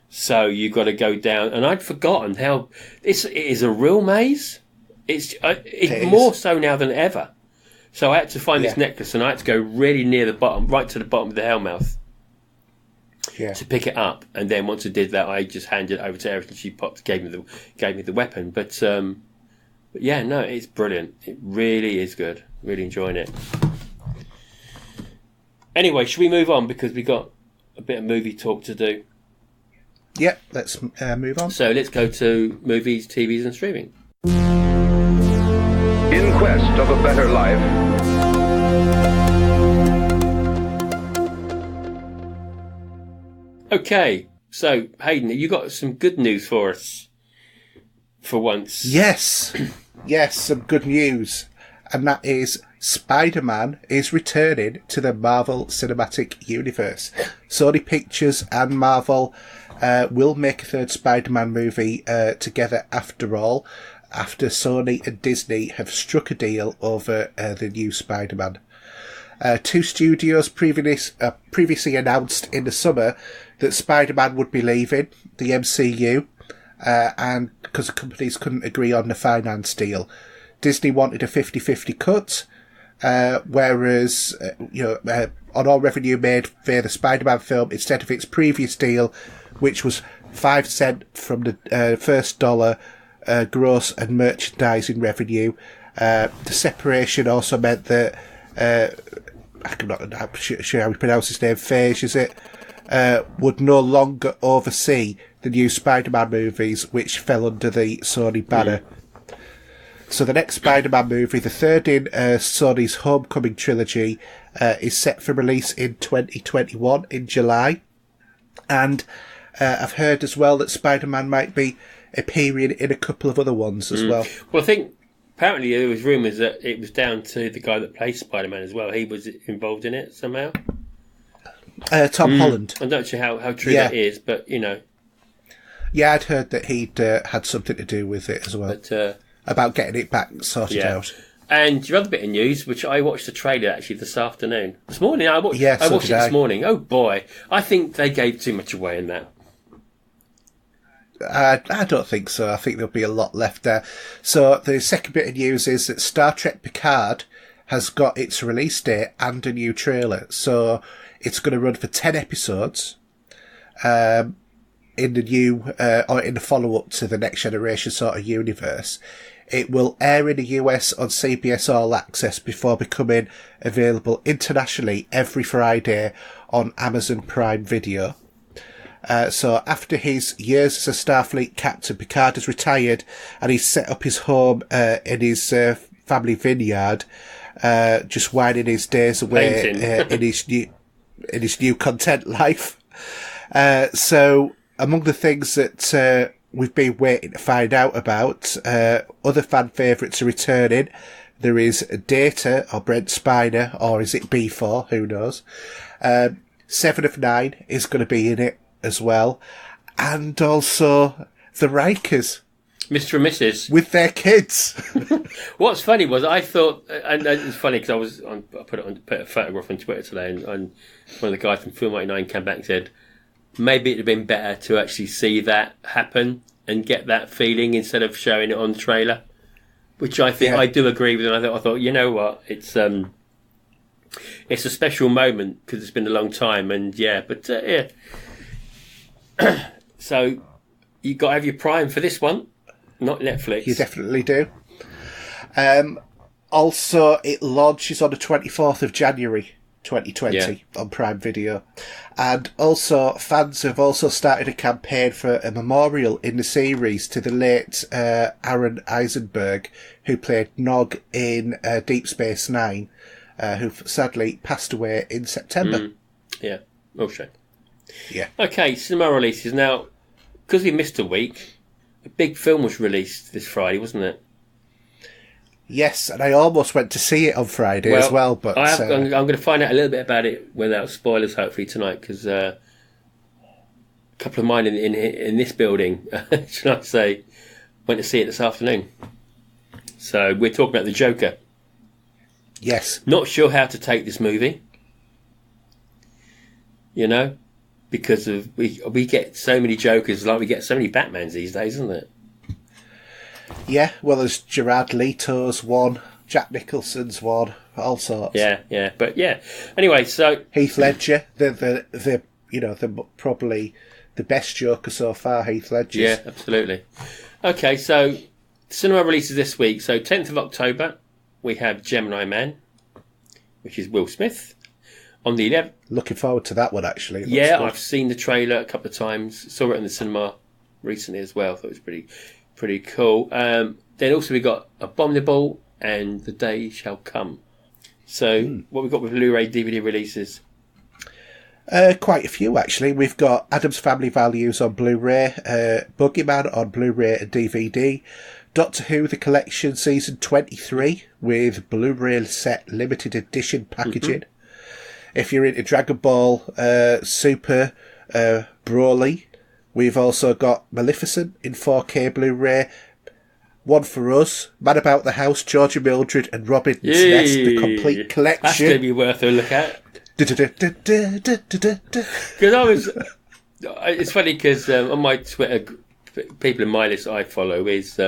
so you got to go down, and I'd forgotten how it is a real maze. It's more so now than ever, so I had to find this necklace, and I had to go really near the bottom, right to the bottom of the Hellmouth to pick it up, and then once I did that, I just handed it over to Eris, and she gave me the weapon, but yeah, no, it's brilliant. It really is good. Really enjoying it. Anyway, should we move on, because we got a bit of movie talk to do? Yep, let's move on. So let's go to movies, TVs and streaming. In quest of a better life, okay, so Hayden, you got some good news for us for once. Yes, some good news, and that is Spider-Man is returning to the Marvel Cinematic Universe. Sony Pictures and Marvel will make a third Spider-Man movie together after all, after Sony and Disney have struck a deal over the new Spider-Man. 2 studios previously announced in the summer that Spider-Man would be leaving the MCU, and because the companies couldn't agree on the finance deal. Disney wanted a 50-50 cut, whereas on all revenue made via the Spider-Man film, instead of its previous deal, which was 5 cents from the first dollar gross and merchandising revenue, the separation also meant that I'm not sure how we pronounce his name, Phage, is it? Would no longer oversee the new Spider-Man movies, which fell under the Sony banner. So the next Spider-Man movie, the third in Sony's Homecoming trilogy, is set for release in 2021 in July. And I've heard as well that Spider-Man might be appearing in a couple of other ones as well. Well, I think apparently there was rumours that it was down to the guy that plays Spider-Man as well. He was involved in it somehow. Tom Holland. I'm not sure how true that is, but, you know. Yeah, I'd heard that he'd had something to do with it as well. But, about getting it back sorted out. And your other bit of news, which I watched the trailer actually this afternoon. This morning, I watched so it this morning. Oh boy, I think they gave too much away in that. I don't think so. I think there'll be a lot left there. So the second bit of news is that Star Trek Picard has got its release date and a new trailer. So it's going to run for 10 episodes in the new, or in the follow-up to the Next Generation sort of universe. It will air in the US on CBS All Access before becoming available internationally every Friday on Amazon Prime Video. So after his years as a Starfleet captain, Picard has retired and he's set up his home in his family vineyard, just winding his days away in his new content life. So among the things that we've been waiting to find out about, other fan favourites are returning. There is Data, or Brent Spiner, or is it B4? Who knows? 7 of 9 is going to be in it as well. And also the Rikers. Mr. and Mrs. With their kids. What's funny was I thought, and it's funny because I put a photograph on Twitter today, and one of the guys from Film 99 came back and said, maybe it'd have been better to actually see that happen and get that feeling instead of showing it on the trailer, which I think I do agree with. And I thought, you know what, it's a special moment because it's been a long time, and so you got to have your Prime for this one, not Netflix. You definitely do. Also, it launches on the 24th of January 2020 on Prime Video. And also, fans have also started a campaign for a memorial in the series to the late Aaron Eisenberg, who played Nog in Deep Space Nine, who sadly passed away in September. Yeah, oh shame. Yeah. Okay, cinema releases. Now, because we missed a week, a big film was released this Friday, wasn't it? Yes, and I almost went to see it on Friday as well. But I'm going to find out a little bit about it without spoilers, hopefully, tonight, because a couple of mine in this building, should I say, went to see it this afternoon. So we're talking about The Joker. Yes. Not sure how to take this movie, you know, because of we get so many Jokers, like we get so many Batmans these days, isn't it? Yeah, well, there's Gerard Leto's one, Jack Nicholson's one, all sorts. Yeah, but anyway, so Heath Ledger, the probably the best Joker so far, Heath Ledger. Yeah, absolutely. Okay, so cinema releases this week. So 10th of October, we have Gemini Man, which is Will Smith. On the 11th, looking forward to that one actually. Yeah, I've seen the trailer a couple of times. Saw it in the cinema recently as well. Thought it was pretty cool. Then also we got Abominable and The Day Shall Come. So what we've got with Blu-ray DVD releases? Quite a few actually. We've got Addams Family Values on Blu-ray, Boogeyman on Blu-ray and DVD, Doctor Who The Collection Season 23 with Blu-ray set limited edition packaging. If you're into Dragon Ball Super Broly, we've also got Maleficent in 4K Blu-ray. One for Us, Man About the House, Georgia Mildred and Robin's Nest, the complete collection. That's going to be worth a look at. Because it's funny because on my Twitter, people in my list I follow is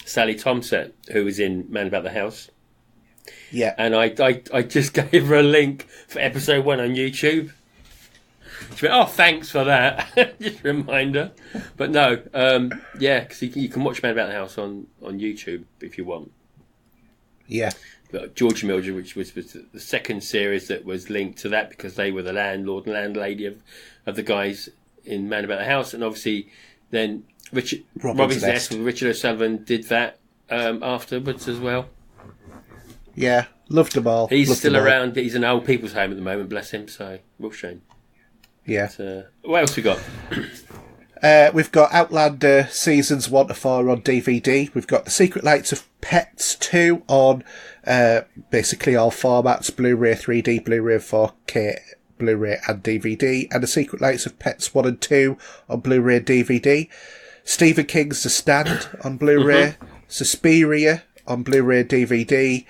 Sally Thompson, who was in Man About the House. Yeah. And I just gave her a link for episode 1 on YouTube. She went, oh, thanks for that. Just a reminder. But no, because you can watch Man About the House on YouTube if you want. Yeah. But Georgia Mildred, which was the second series that was linked to that because they were the landlord and landlady of the guys in Man About the House. And obviously then Robin's Nest with Richard O'Sullivan did that afterwards as well. Yeah, loved them all. He's still around. He's in an old people's home at the moment, bless him. So, real shame. Yeah. But, what else we got? We've got Outlander Seasons 1 to 4 on DVD. We've got The Secret Lives of Pets 2 on basically all formats, Blu-ray, 3D, Blu-ray, 4K, Blu-ray and DVD. And The Secret Lives of Pets 1 and 2 on Blu-ray and DVD. Stephen King's The Stand on Blu-ray. Suspiria on Blu-ray and DVD.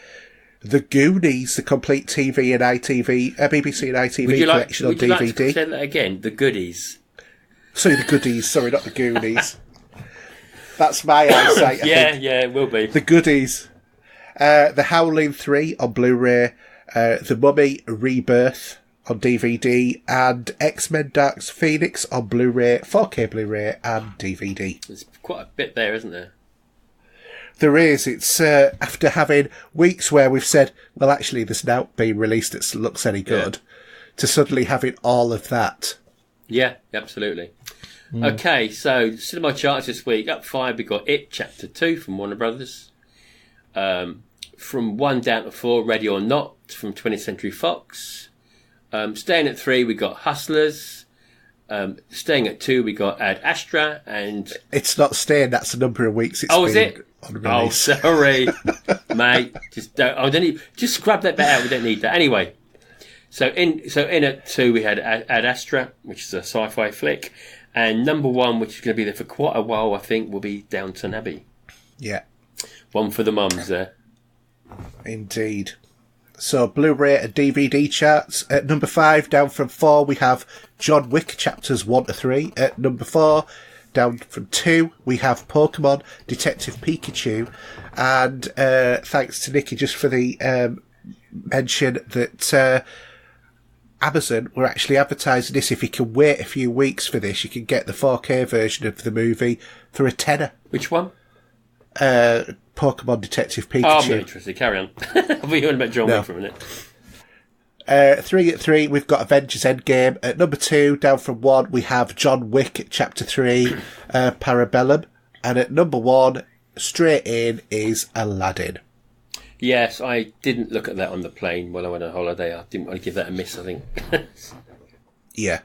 The Goonies, the complete TV and ITV, BBC and ITV collection on DVD. Would you like to say that again? The Goodies. Sorry, the Goodies. Sorry, not the Goonies. That's my eyesight. Yeah, it will be. The Goodies. The Howling 3 on Blu-ray. The Mummy Rebirth on DVD. And X-Men Dark Phoenix on Blu-ray, 4K Blu-ray and DVD. There's quite a bit there, isn't there? There is. It's after having weeks where we've said, well, actually, there's now being released that looks any good, to suddenly having all of that. Yeah, absolutely. Okay, so cinema charts this week. Up 5, we got It Chapter 2 from Warner Brothers. From 1 down to 4, Ready or Not from 20th Century Fox. Staying at 3, we got Hustlers. Staying at 2, we got Ad Astra, and it's not staying. That's the number of weeks it's been. Is it? Oh, sorry, mate. Just scrub that bit out. We don't need that anyway. So in at 2, we had Ad Astra, which is a sci-fi flick, and number 1, which is going to be there for quite a while, I think, will be Downton Abbey. Yeah, one for the mums there. Indeed. So, Blu-ray and DVD charts. At number 5, down from 4, we have John Wick chapters 1 to 3. At number 4, down from 2, we have Pokemon Detective Pikachu. And thanks to Nikki just for the mention that Amazon were actually advertising this. If you can wait a few weeks for this, you can get the 4K version of the movie for a tenner. Which one? Pokemon Detective Pikachu. Oh, I'm not interested. Carry on. I thought you were about John Wick for a minute. 3 at 3, we've got Avengers Endgame. At number 2, down from 1, we have John Wick Chapter 3, Parabellum. And at number 1, straight in, is Aladdin. Yes, I didn't look at that on the plane while I went on holiday. I didn't want to give that a miss, I think. Yeah,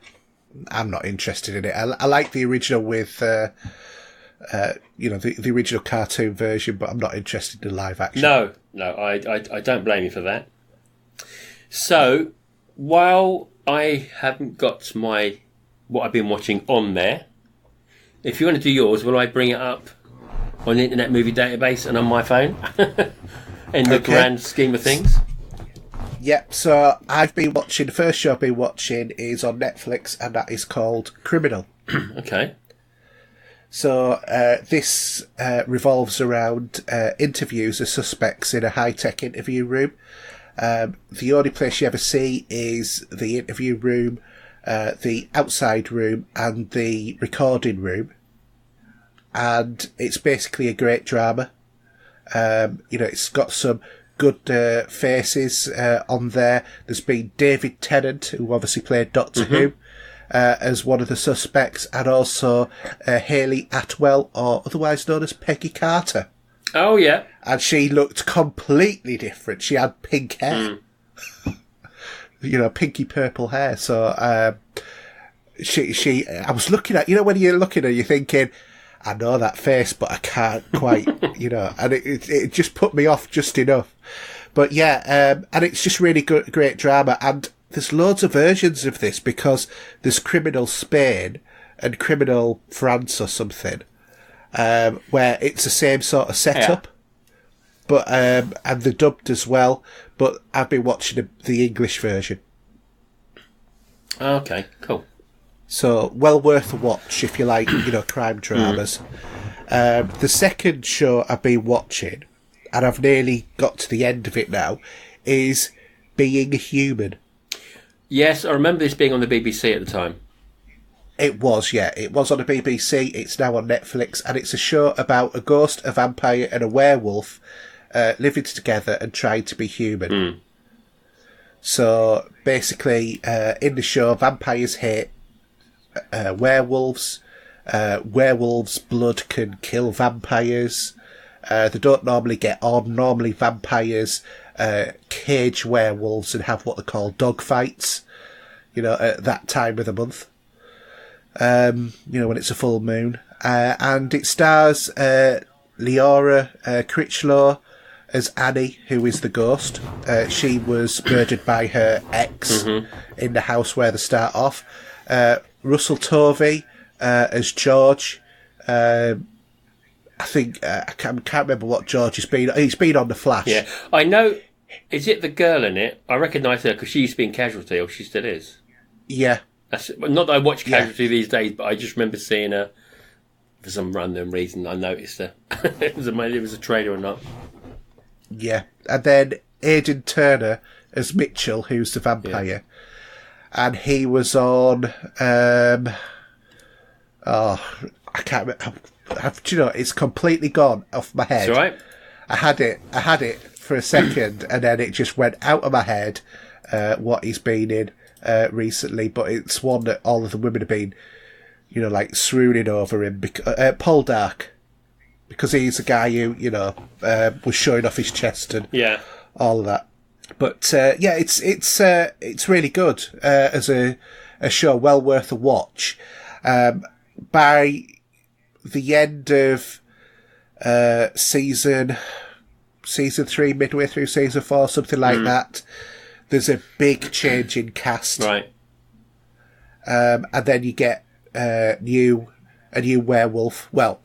I'm not interested in it. I like the original with... the original cartoon version, but I'm not interested in live action. No, I don't blame you for that. So, while I haven't got what I've been watching on there, if you want to do yours, will I bring it up on the Internet Movie Database and on my phone? In the grand scheme of things? Yep, so I've been watching, the first show I've been watching is on Netflix, and that is called Criminal. Okay. So this revolves around interviews of suspects in a high-tech interview room. The only place you ever see is the interview room, the outside room, and the recording room. And it's basically a great drama. It's got some good faces on there. There's been David Tennant, who obviously played Doctor Who, as one of the suspects, and also Hayley Atwell, or otherwise known as Peggy Carter. Oh, yeah. And she looked completely different. She had pink hair. Pinky purple hair. So I was looking at, when you're looking at her, you're thinking, I know that face, but I can't quite, and it just put me off just enough. But yeah, and it's just really good, great drama, and there's loads of versions of this, because there's Criminal Spain and Criminal France or something, where it's the same sort of setup, but and they're dubbed as well. But I've been watching the English version. Okay, cool. So well worth a watch if you like, crime dramas. The second show I've been watching, and I've nearly got to the end of it now, is Being Human. Yes, I remember this being on the BBC at the time. It was, yeah. It was on the BBC. It's now on Netflix, and it's a show about a ghost, a vampire, and a werewolf living together and trying to be human. So basically, in the show, vampires hate werewolves. Werewolves' blood can kill vampires. They don't normally get on. Normally, vampires cage werewolves and have what they call dog fights, at that time of the month. when it's a full moon. And it stars Leora Critchlow as Annie, who is the ghost. She was murdered by her ex in the house where they start off. Russell Tovey as George. I think I can't remember what George has been. He's been on The Flash. Yeah, I know. Is it the girl in it? I recognise her because she used to be in Casualty, or she still is. Yeah. Not that I watch Casualty these days, but I just remember seeing her for some random reason. I noticed her. it was a trailer or not. Yeah, and then Aidan Turner as Mitchell, who's the vampire, and he was on. I can't remember. Do you know? It's completely gone off my head. It's all right. I had it for a second, and then it just went out of my head. What he's been in recently, but it's one that all of the women have been, like swooning over him. Paul Dark. Because he's a guy who, was showing off his chest and all of that. But it's really good as a show, well worth a watch. By the end of season 3, midway through season 4, something like that, there's a big change in cast, right? And then you get a new werewolf. Well,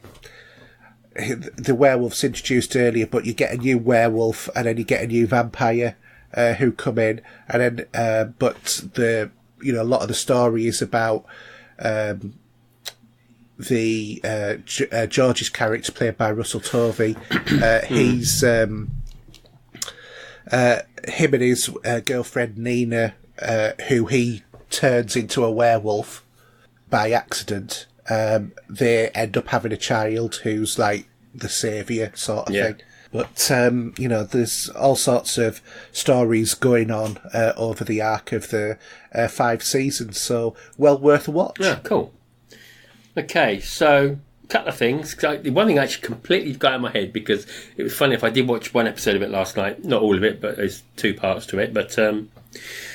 the werewolf's introduced earlier, but you get a new werewolf, and then you get a new vampire who come in, and then but a lot of the story is about George's character played by Russell Tovey. He's him and his girlfriend Nina, who he turns into a werewolf by accident. They end up having a child who's like the saviour sort of thing. But, there's all sorts of stories going on over the arc of the 5 seasons, so well worth a watch. Yeah, cool. Okay, so a couple of things. The one thing I actually completely got out of my head, because it was funny, if I did watch one episode of it last night, not all of it, but there's 2 parts to it. But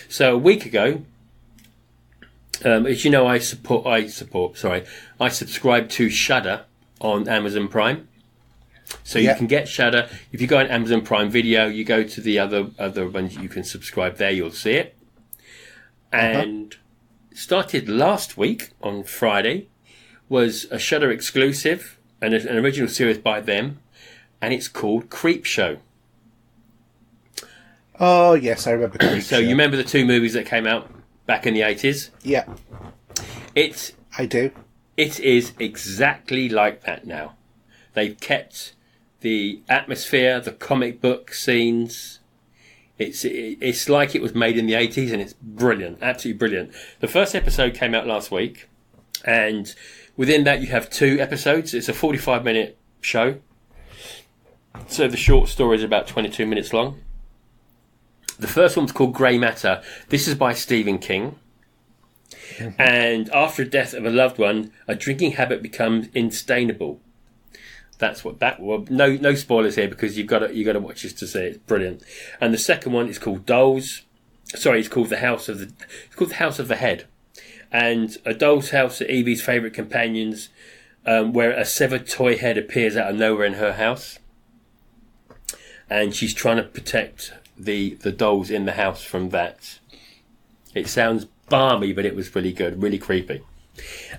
so a week ago, as you know, I subscribe to Shudder on Amazon Prime. So you can get Shudder. If you go on Amazon Prime Video, you go to the other ones you can subscribe there, you'll see it. And started last week on Friday was a Shudder exclusive and an original series by them, and it's called Creepshow. Oh, yes, I remember Creepshow. So you remember the 2 movies that came out back in the 80s? Yeah. I do. It is exactly like that now. They've kept the atmosphere, the comic book scenes. It's like it was made in the 80s, and it's brilliant, absolutely brilliant. The first episode came out last week, and within that you have 2 episodes. It's a 45-minute show. So the short story is about 22 minutes long. The first one's called Grey Matter. This is by Stephen King. And after the death of a loved one, a drinking habit becomes instainable. That's what that was. No spoilers here, because you've got to watch this to see it. It's brilliant. And the second one is called Dolls. Sorry, it's called the House of the Head. And a doll's house are Evie's favourite companions, where a severed toy head appears out of nowhere in her house, and she's trying to protect the dolls in the house from that. It sounds balmy, but it was really good, really creepy.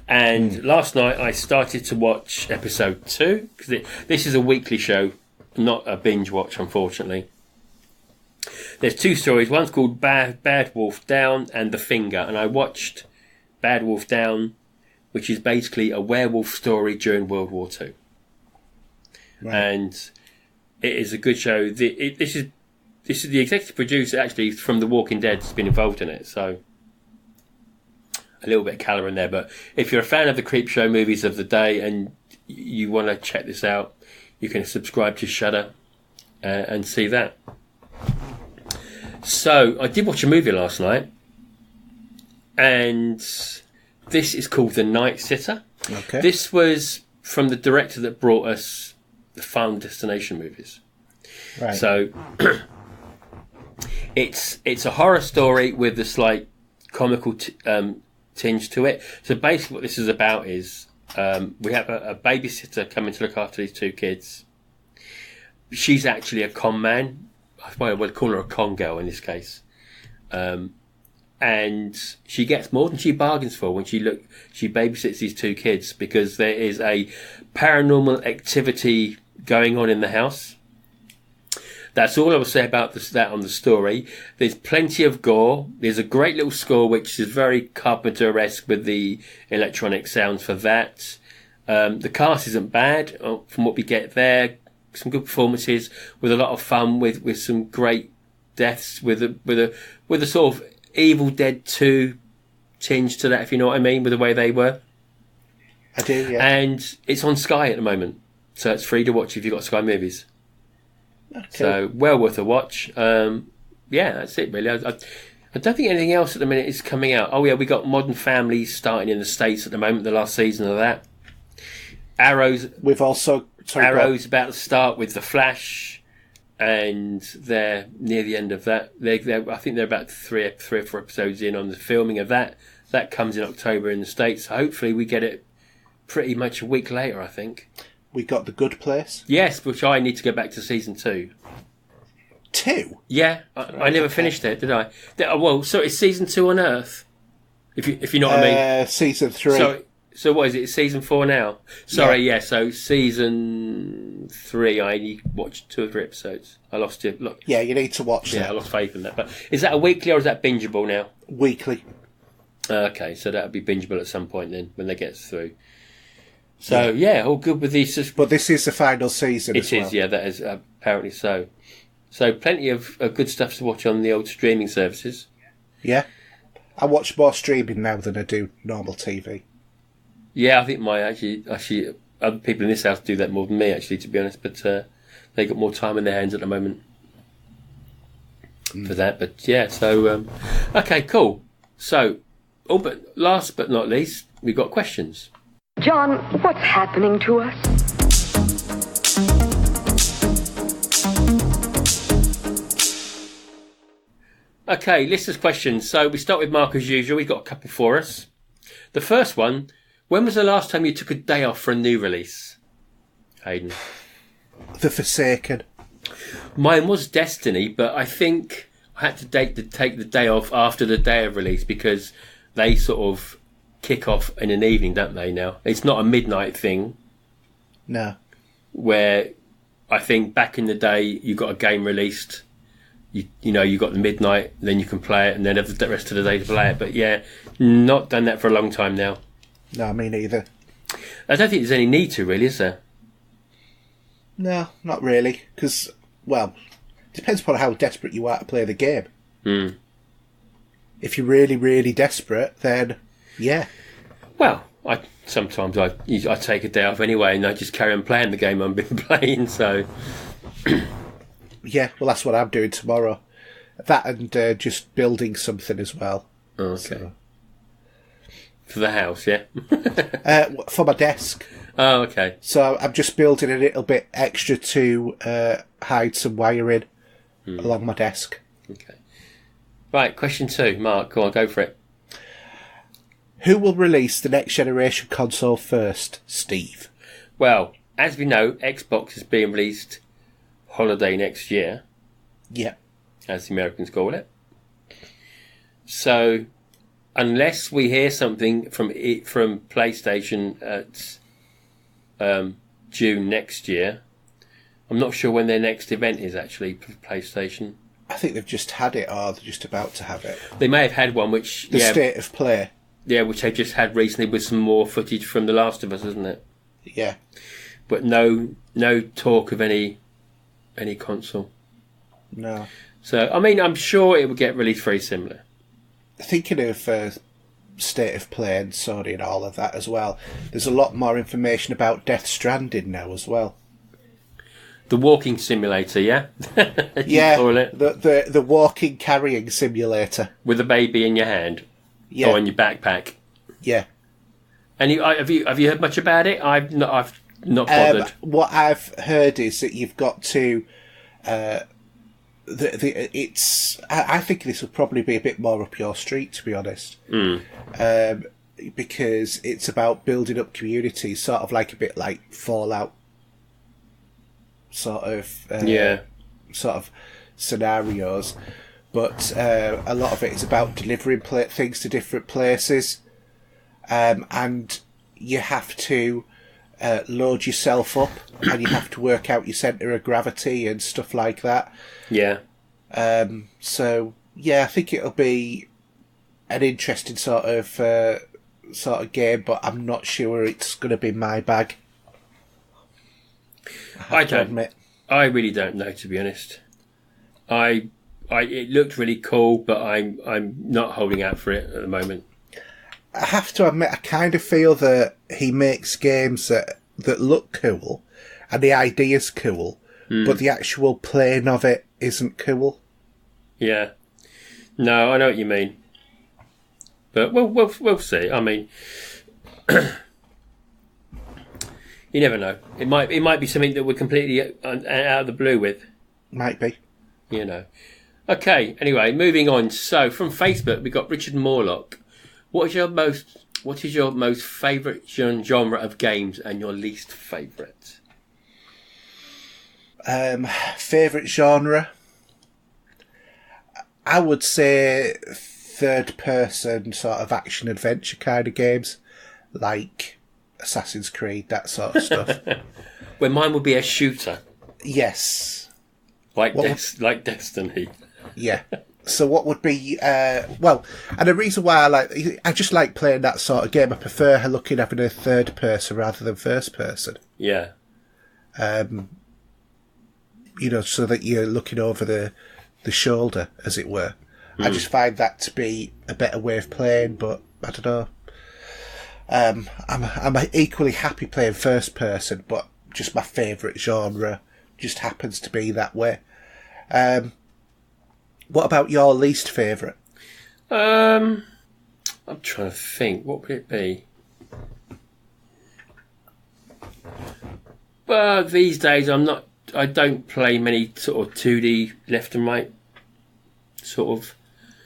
And last night I started to watch episode 2, because this is a weekly show, not a binge watch, unfortunately. There's 2 stories. One's called Bad Wolf Down and The Finger, and I watched Bad Wolf Down, which is basically a werewolf story during World War II. Right. And it is a good show. This is the executive producer, actually, from The Walking Dead, has been involved in it, so a little bit of colour in there. But if you're a fan of the Creepshow movies of the day and you want to check this out, you can subscribe to Shudder and see that. So I did watch a movie last night, and this is called The Night Sitter. Okay. This was from the director that brought us the Final Destination movies. Right. So it's a horror story with this like comical tinge to it. So basically what this is about is we have a babysitter coming to look after these two kids. She's actually a con man. I would call her a con girl in this case. And she gets more than she bargains for when she babysits these two kids, because there is a paranormal activity going on in the house. That's all I will say about that on the story. There's plenty of gore. There's a great little score which is very Carpenter-esque with the electronic sounds for that. The cast isn't bad from what we get there. Some good performances with a lot of fun with some great deaths with a sort of Evil Dead 2 tinge to that, if you know what I mean, with the way they were. I do, yeah. And it's on Sky at the moment, so it's free to watch if you've got Sky Movies. Okay. So well worth a watch. Yeah, that's it really. I don't think anything else at the minute is coming out. Oh yeah, we got Modern Family starting in the States at the moment, the last season of that. Arrow's about to start with The Flash, and they're near the end of that. I think they're about three or four episodes in on the filming of that. That comes in October in the States. So hopefully we get it pretty much a week later, I think. We got The Good Place. Yes, which I need to go back to season 2. 2? Yeah, I never finished it, did I? Well, so it's season 2 on Earth, if you know what I mean. Season 3. So what is it? It's season 4 now. Sorry, yeah. So season 3, I only watched 2 or 3 episodes. I lost it. Look. Yeah, you need to watch that. Yeah, I lost faith in that. But is that a weekly or is that bingeable now? Weekly. Okay, so that'll be bingeable at some point then when they get through. So yeah, all good with these. But this is the final season. It is, yeah. That is apparently so. So plenty of good stuff to watch on the old streaming services. Yeah, I watch more streaming now than I do normal TV. Yeah, I think actually other people in this house do that more than me, actually, to be honest. But they got more time in their hands at the moment for that. But yeah, so okay, cool. So, but last but not least, we've got questions. John, what's happening to us? Okay, listeners' questions. So we start with Mark as usual. We've got a couple for us. The first one: when was the last time you took a day off for a new release? Hayden. The Forsaken. Mine was Destiny, but I think I had to take the day off after the day of release because they sort of kick off in an evening, don't they, now? It's not a midnight thing. No. Where I think back in the day, you got a game released, you got the midnight, then you can play it, and then have the rest of the day to play it. But yeah, not done that for a long time now. No, me neither. I don't think there's any need to, really, is there? No, not really. Because, well, depends upon how desperate you are to play the game. Mm. If you're really, really desperate, then yeah. Well, sometimes I take a day off anyway, and I just carry on playing the game I've been playing. So yeah, well, that's what I'm doing tomorrow. That and just building something as well. Okay. So. For the house, yeah. For my desk. Oh, okay. So I'm just building a little bit extra to hide some wiring along my desk. Okay. Right, question 2. Mark, go on, go for it. Who will release the next generation console first? Steve. Well, as we know, Xbox is being released holiday next year. Yeah. As the Americans call it. So, unless we hear something from PlayStation at June next year, I'm not sure when their next event is actually for PlayStation. I think they've just had it, or they're just about to have it. They may have had one, which... The State of Play. Yeah, which they just had recently with some more footage from The Last of Us, isn't it? Yeah. But no talk of any console. No. So, I mean, I'm sure it will get released very similar. Thinking of State of Play and Sony and all of that as well, there's a lot more information about Death Stranding now as well. The walking simulator, yeah? Yeah, call it. The walking carrying simulator. With a baby in your hand. Yeah. Or in your backpack. Yeah. And have you heard much about it? I've not bothered. What I've heard is that you've got to I think this would probably be a bit more up your street, to be honest. Because it's about building up communities, sort of like a bit like Fallout, sort of scenarios. But a lot of it is about delivering things to different places, and you have to load yourself up, and you have to work out your centre of gravity and stuff like that. Yeah. So yeah, I think it'll be an interesting sort of game, but I'm not sure it's going to be my bag. I really don't know, to be honest. It looked really cool, but I'm not holding out for it at the moment. I have to admit, I kind of feel that he makes games that look cool, and the idea's cool, but the actual playing of it isn't cool. Yeah. No, I know what you mean. But we'll see. I mean, you never know. It might be something that we're completely out of the blue with. Might be. You know. Okay. Anyway, moving on. So from Facebook, we got Richard Morlock. What is your most favourite genre of games and your least favourite? Favourite genre? I would say third-person sort of action-adventure kind of games, like Assassin's Creed, that sort of stuff. Well, mine would be a shooter. Yes. Like Destiny. Yeah. So what would be... and the reason why I just like playing that sort of game. I prefer having a third person rather than first person. Yeah. So that you're looking over the shoulder, as it were. I just find that to be a better way of playing, but I don't know. I'm equally happy playing first person, but just my favourite genre just happens to be that way. What about your least favourite? I'm trying to think. What would it be? Well, these days I don't play many sort of 2D left and right sort of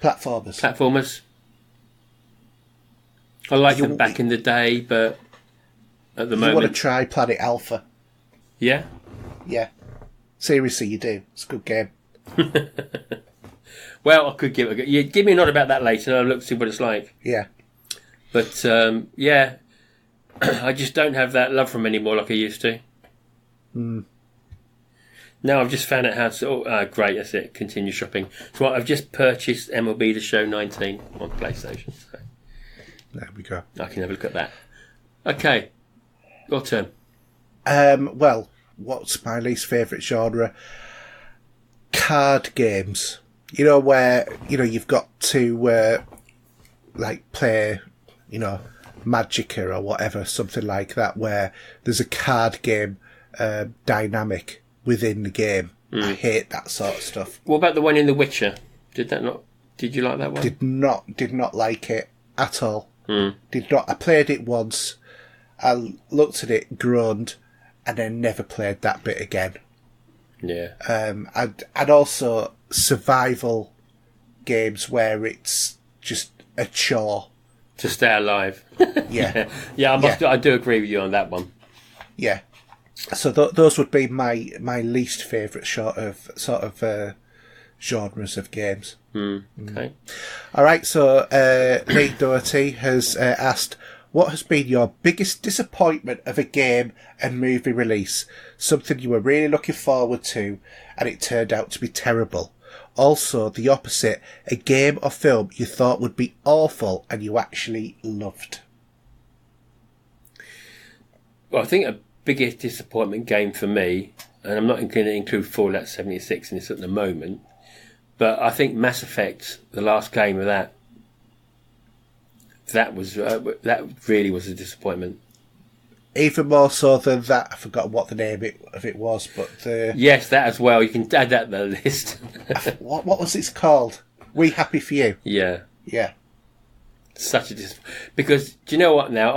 platformers. I liked them back in the day, but at the moment... You want to try Planet Alpha? Yeah? Yeah. Seriously, you do. It's a good game. Well, I could give it a go. You give me a nod about that later and I'll look to see what it's like. Yeah. But, yeah, I just don't have that love for them anymore like I used to. Now I've just found out how to... great, that's it. Continue shopping. So I've just purchased MLB The Show 19 on PlayStation. So there we go. I can have a look at that. Okay. Your turn. Well, what's my least favourite genre? Card games. Where, you've got to, play, Magicka or whatever, something like that, where there's a card game dynamic within the game. I hate that sort of stuff. What about the one in The Witcher? Did you like that one? Did not like it at all. Did not. I played it once. I looked at it, groaned, and then never played that bit again. Yeah. And also survival games where it's just a chore to stay alive. Yeah. I do agree with you on that one. Yeah. So those would be my least favourite sort of genres of games. Okay. All right. So Lee Doherty has asked, what has been your biggest disappointment of a game and movie release? Something you were really looking forward to and it turned out to be terrible. Also, the opposite, a game or film you thought would be awful and you actually loved. Well, I think a biggest disappointment game for me, and I'm not going to include Fallout 76 in this at the moment, but I think Mass Effect, the last game of that really was a disappointment. Even more so than that, I forgot what the name of it was, but yes, that as well. You can add that to the list. What was it called? We Happy For You? Yeah. Yeah. Such a disappointment. Because, do you know what now?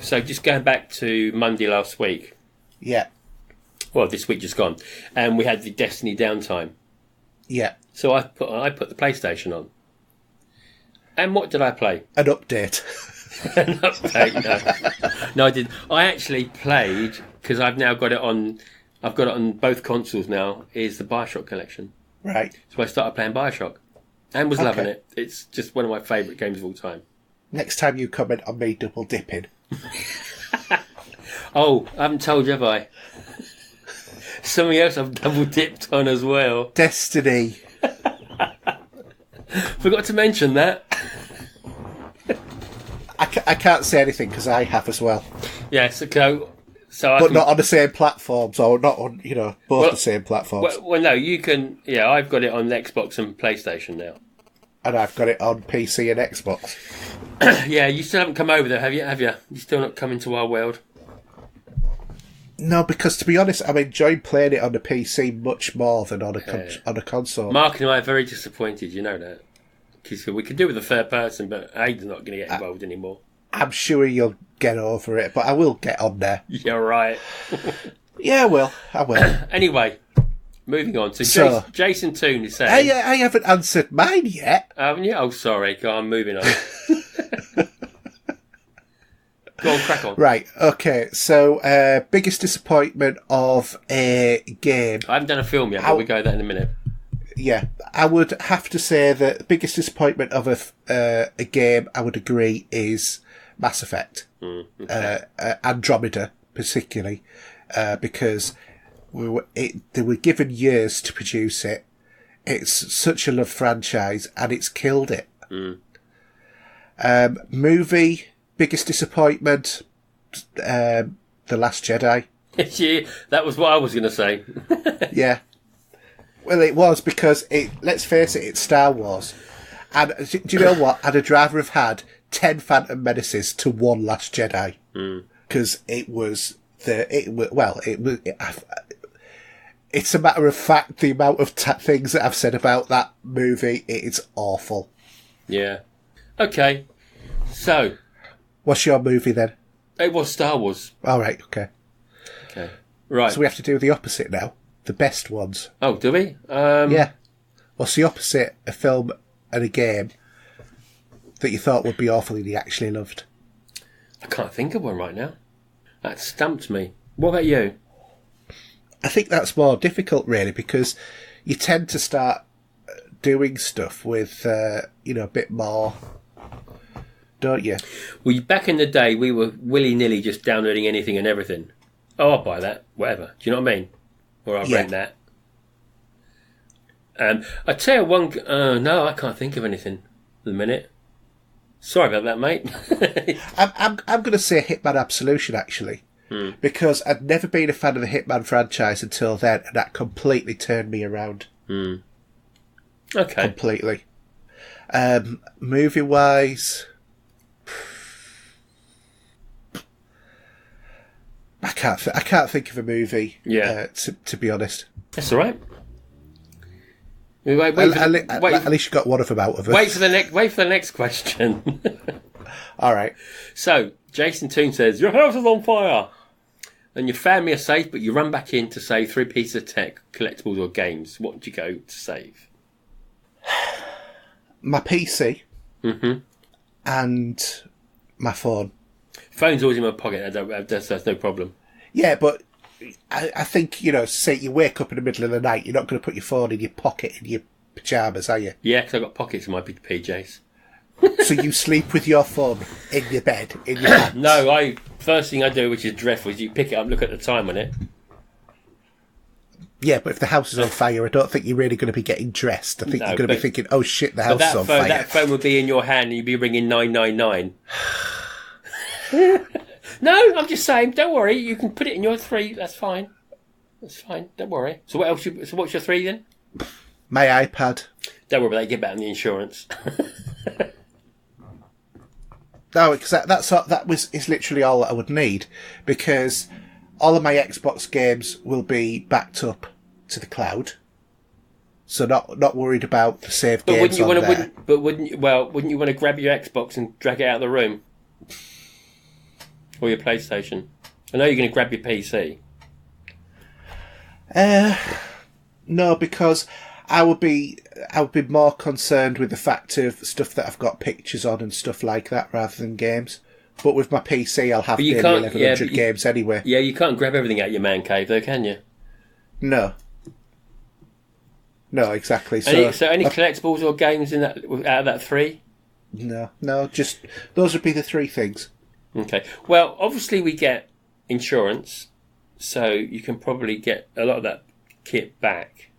So just going back to Monday last week. Yeah. Well, this week just gone, and we had the Destiny downtime. Yeah. So I put the PlayStation on. And what did I play? An update. An update, no. No, I didn't. I actually played, because I've now got it on, I've got it on both consoles now, is the Bioshock collection. Right. So I started playing Bioshock and was loving it. It's just one of my favourite games of all time. Next time you comment on me double dipping. Oh, I haven't told you, have I? Something else I've double dipped on as well. Destiny. Forgot to mention that. I can't say anything because I have as well. Yes, so but not on the same platforms, or not on, both the same platforms. Well, no, you can. Yeah, I've got it on Xbox and PlayStation now. And I've got it on PC and Xbox. Yeah, you still haven't come over there, have you? You still not come into our world? No, because to be honest, I'm enjoying playing it on the PC much more than on a console. Mark and I are very disappointed, you know that. Because we could do with a third person, but Aiden's not going to get involved anymore. I'm sure you'll get over it, but I will get on there. You're right. Yeah, I will. Anyway, moving on. So Jason Toon is saying... I haven't answered mine yet. Haven't you? Oh, sorry. Go on, moving on. Go on, crack on. Right, okay. So, biggest disappointment of a game. I haven't done a film yet, but we'll go there in a minute. Yeah, I would have to say that the biggest disappointment of a game, I would agree, is Mass Effect. Andromeda, particularly, because they were given years to produce it. It's such a loved franchise, and it's killed it. Movie, biggest disappointment, The Last Jedi. Yeah, that was what I was going to say. Yeah. Well, it was because let's face it, it's Star Wars. And do you know what? I'd rather have had 10 Phantom Menaces to 1 Last Jedi. Because it's a matter of fact, the amount of things that I've said about that movie, it's awful. Yeah. Okay. So. What's your movie then? It was Star Wars. All right, okay. Okay. Right. So we have to do the opposite now. The best ones. Oh, do we? Yeah. What's the opposite? A film and a game that you thought would be awful and you actually loved? I can't think of one right now. That stumped me. What about you? I think that's more difficult, really, because you tend to start doing stuff with, a bit more, don't you? Well, back in the day, we were willy-nilly just downloading anything and everything. Oh, I'll buy that. Whatever. Do you know what I mean? Or I'll rent that. I tell you one... no, I can't think of anything at the minute. Sorry about that, mate. I'm going to say Hitman Absolution, actually. Because I'd never been a fan of the Hitman franchise until then, and that completely turned me around. Okay. Completely. Movie-wise... I can't think of a movie. Yeah. To be honest. That's all right. At least you got one of them out of it. Wait for the next question. All right. So Jason Toon says your house is on fire, and your family are safe, but you run back in to save 3 pieces of tech, collectibles, or games. What would you go to save? My PC. And my phone. Phone's always in my pocket. That's no problem. Yeah, but I think, say you wake up in the middle of the night, you're not going to put your phone in your pocket in your pyjamas, are you? Yeah, because I've got pockets in my PJs. So you sleep with your phone in your bed, in your hands? No, first thing I do, which is dreadful, is you pick it up, look at the time on it. Yeah, but if the house is on fire, I don't think you're really going to be getting dressed. I think you're going to be thinking, oh shit, the house is on fire. That phone would be in your hand and you'd be ringing 999. No, I'm just saying, don't worry, you can put it in your 3, that's fine. That's fine, don't worry. So what's your 3 then? My iPad. Don't worry about that, get back on the insurance. No, because that is literally all that I would need, because all of my Xbox games will be backed up to the cloud. So not worried about the save games on there. Wouldn't you want to grab your Xbox and drag it out of the room? Or your PlayStation? I know you're going to grab your PC. No, because I would be more concerned with the fact of stuff that I've got pictures on and stuff like that rather than games. But with my PC, I'll have nearly 1100 games anyway. Yeah, you can't grab everything out of your man cave, though, can you? No, exactly. So any collectibles or games in that out of that 3? No, just those would be the 3 things. Okay. Well, obviously we get insurance, so you can probably get a lot of that kit back.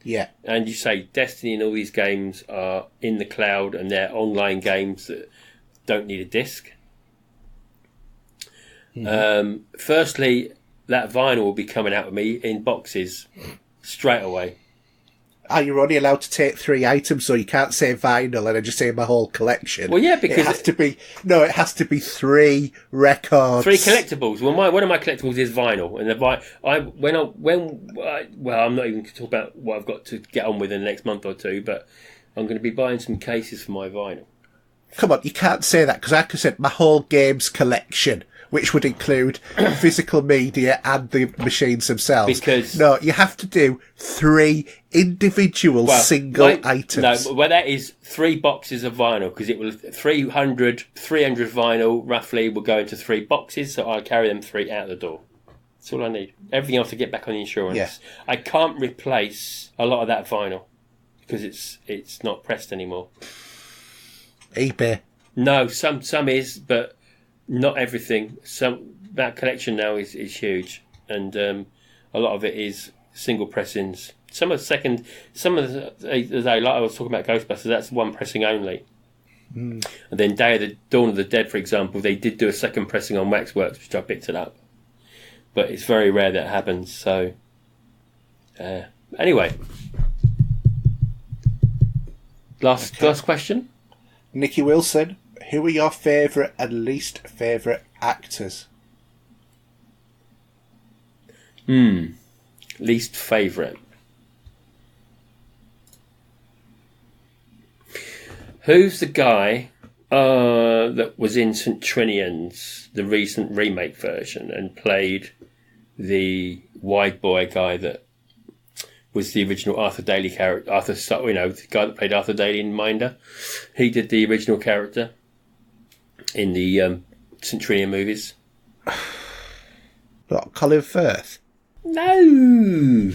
Yeah. And you say Destiny and all these games are in the cloud and they're online games that don't need a disc. Mm-hmm. Firstly, that vinyl will be coming out with me in boxes straight away. You're only allowed to take 3 items, so you can't say vinyl and I just say my whole collection. Well, yeah, because it has to be 3 records. 3 collectibles. Well, one of my collectibles is vinyl, and I'm not even going to talk about what I've got to get on with in the next month or 2, but I'm going to be buying some cases for my vinyl. Come on, you can't say that, because I could say my whole games collection, which would include physical media and the machines themselves. No, you have to do 3 individual single items. No, well, that is 3 boxes of vinyl, because it will 300 vinyl roughly will go into 3 boxes, so I'll carry them 3 out the door. That's all I need. Everything else to get back on the insurance. Yeah. I can't replace a lot of that vinyl because it's not pressed anymore. eBay. No, some is, but not everything. That collection now is huge, and a lot of it is single pressings. Some of the like I was talking about Ghostbusters, that's 1 pressing only. And then Dawn of the Dead, for example, they did do a second pressing on Waxworks, which I picked it up, but it's very rare that happens. So anyway, last question. Nikki Wilson, who are your favourite and least favourite actors? Least favourite. Who's the guy that was in St. Trinian's, the recent remake version, and played the wide boy guy that was the original Arthur Daly character? The guy that played Arthur Daly in Minder. He did the original character in the St. Trinian movies. What, Colin Firth? No.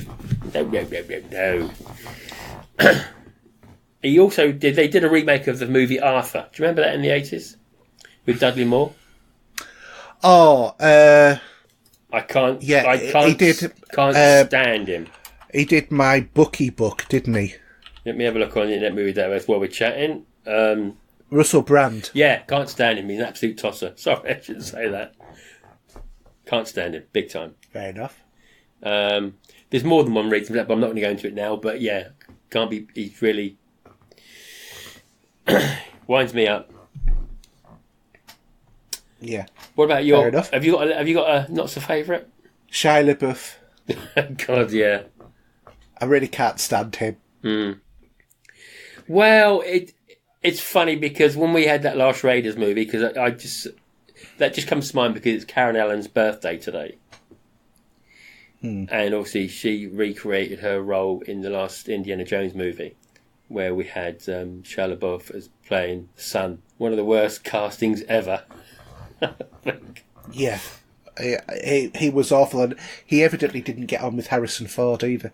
He also did. They did a remake of the movie Arthur. Do you remember that in the 80s with Dudley Moore? Oh, I can't. Yeah, I can't. he did. Can't stand him. He did My Bookie book, didn't he? Let me have a look on the Internet Movie Database while we're chatting. Russell Brand. Yeah, can't stand him. He's an absolute tosser. Sorry, I shouldn't say that. Can't stand him, big time. Fair enough. There's more than one reason for that, but I'm not going to go into it now. But yeah, can't be. He's really winds me up. Yeah. What about your? Fair enough. Have you got a not so favourite? Shia LaBeouf. God, yeah. I really can't stand him. Well, it's funny because when we had that last Raiders movie, because that just comes to mind because it's Karen Allen's birthday today. And obviously she recreated her role in the last Indiana Jones movie, where we had Shia LaBeouf as playing the son. One of the worst castings ever. Yeah. He was awful, and he evidently didn't get on with Harrison Ford either.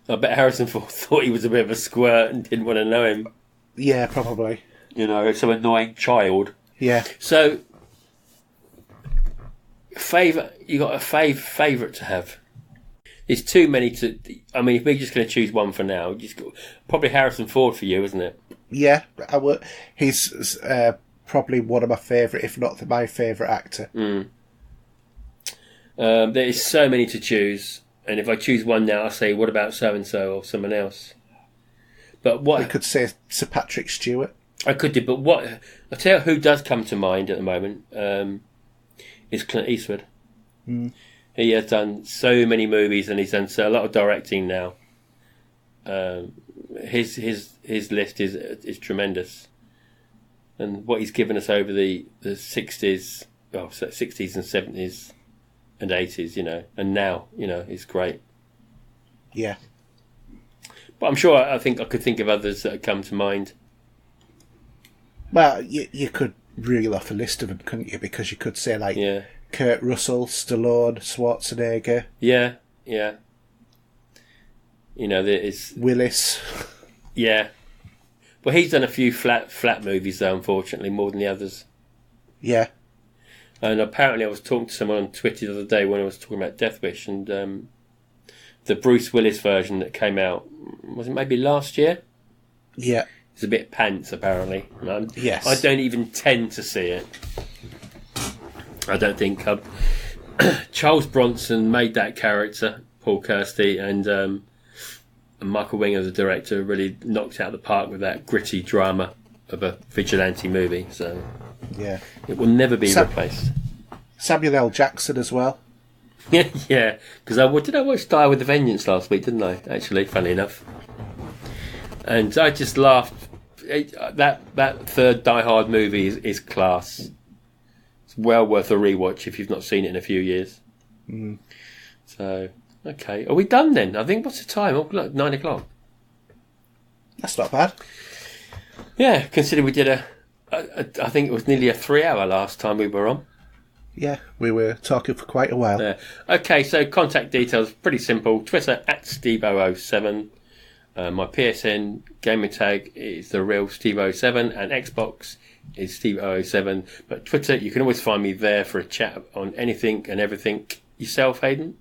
I bet Harrison Ford thought he was a bit of a squirt and didn't want to know him. Yeah, probably. Some annoying child. Yeah. So, you got a favourite to have? There's too many to. I mean, if we're just going to choose one for now, probably Harrison Ford for you, isn't it? Yeah, I would. He's probably one of my favourite, if not my favourite actor. There is so many to choose, and if I choose one now, I'll say, "What about so and so or someone else?" But what I could say, Sir Patrick Stewart. I could do, but what I'll tell you who does come to mind at the moment is Clint Eastwood. He has done so many movies, and he's done a lot of directing now. His list is tremendous, and what he's given us over the 60s, 60s and 70s and 80s, and now, is great. Yeah. But I'm sure I could think of others that have come to mind. Well, you could reel off a list of them, couldn't you? Because you could say, like, Kurt Russell, Stallone, Schwarzenegger. Yeah. You know, there is... Willis. Yeah. Well, he's done a few flat movies, though, unfortunately, more than the others. Yeah. And apparently I was talking to someone on Twitter the other day when I was talking about Death Wish, and the Bruce Willis version that came out, was it maybe last year? Yeah. It's a bit pants, apparently. Yes. I don't even tend to see it. I don't think... Charles Bronson made that character, Paul Kirsty, and Michael Winger, the director, really knocked out the park with that gritty drama of a vigilante movie. So yeah, it will never be replaced. Samuel L. Jackson as well. Yeah, because I watch Die with a Vengeance last week, didn't I? Actually, funny enough, and I just laughed. That third Die Hard movie is class. It's well worth a rewatch if you've not seen it in a few years. Mm. So. Okay, are we done then? I think, what's the time? Oh, look, 9 o'clock. That's not bad. Yeah, considering we did I think it was nearly a 3-hour last time we were on. Yeah, we were talking for quite a while. Yeah. Okay, so contact details, pretty simple. Twitter @Steve007. My PSN gaming tag is the real Steve07, and Xbox is Steve007. But Twitter, you can always find me there for a chat on anything and everything. Yourself, Hayden?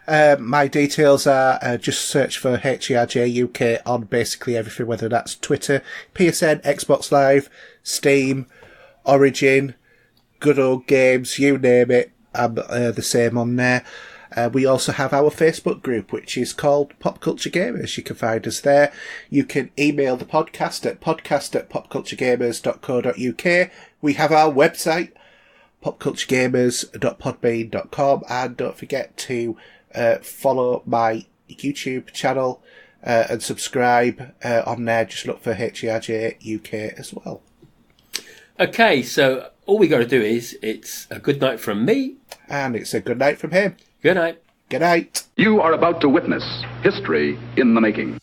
My details are just search for HERJ UK on basically everything, whether that's Twitter, PSN, Xbox Live, Steam, Origin, Good Old Games, you name it. I'm the same on there. We also have our Facebook group, which is called Pop Culture Gamers. You can find us there. You can email the podcast at podcast@popculturegamers.co.uk. We have our website, popculturegamers.podbean.com, and don't forget to follow my YouTube channel and subscribe on there. Just look for HERJ UK as well. Okay, so all we got to do is it's a good night from me. And it's a good night from him. Good night. Good night. You are about to witness history in the making.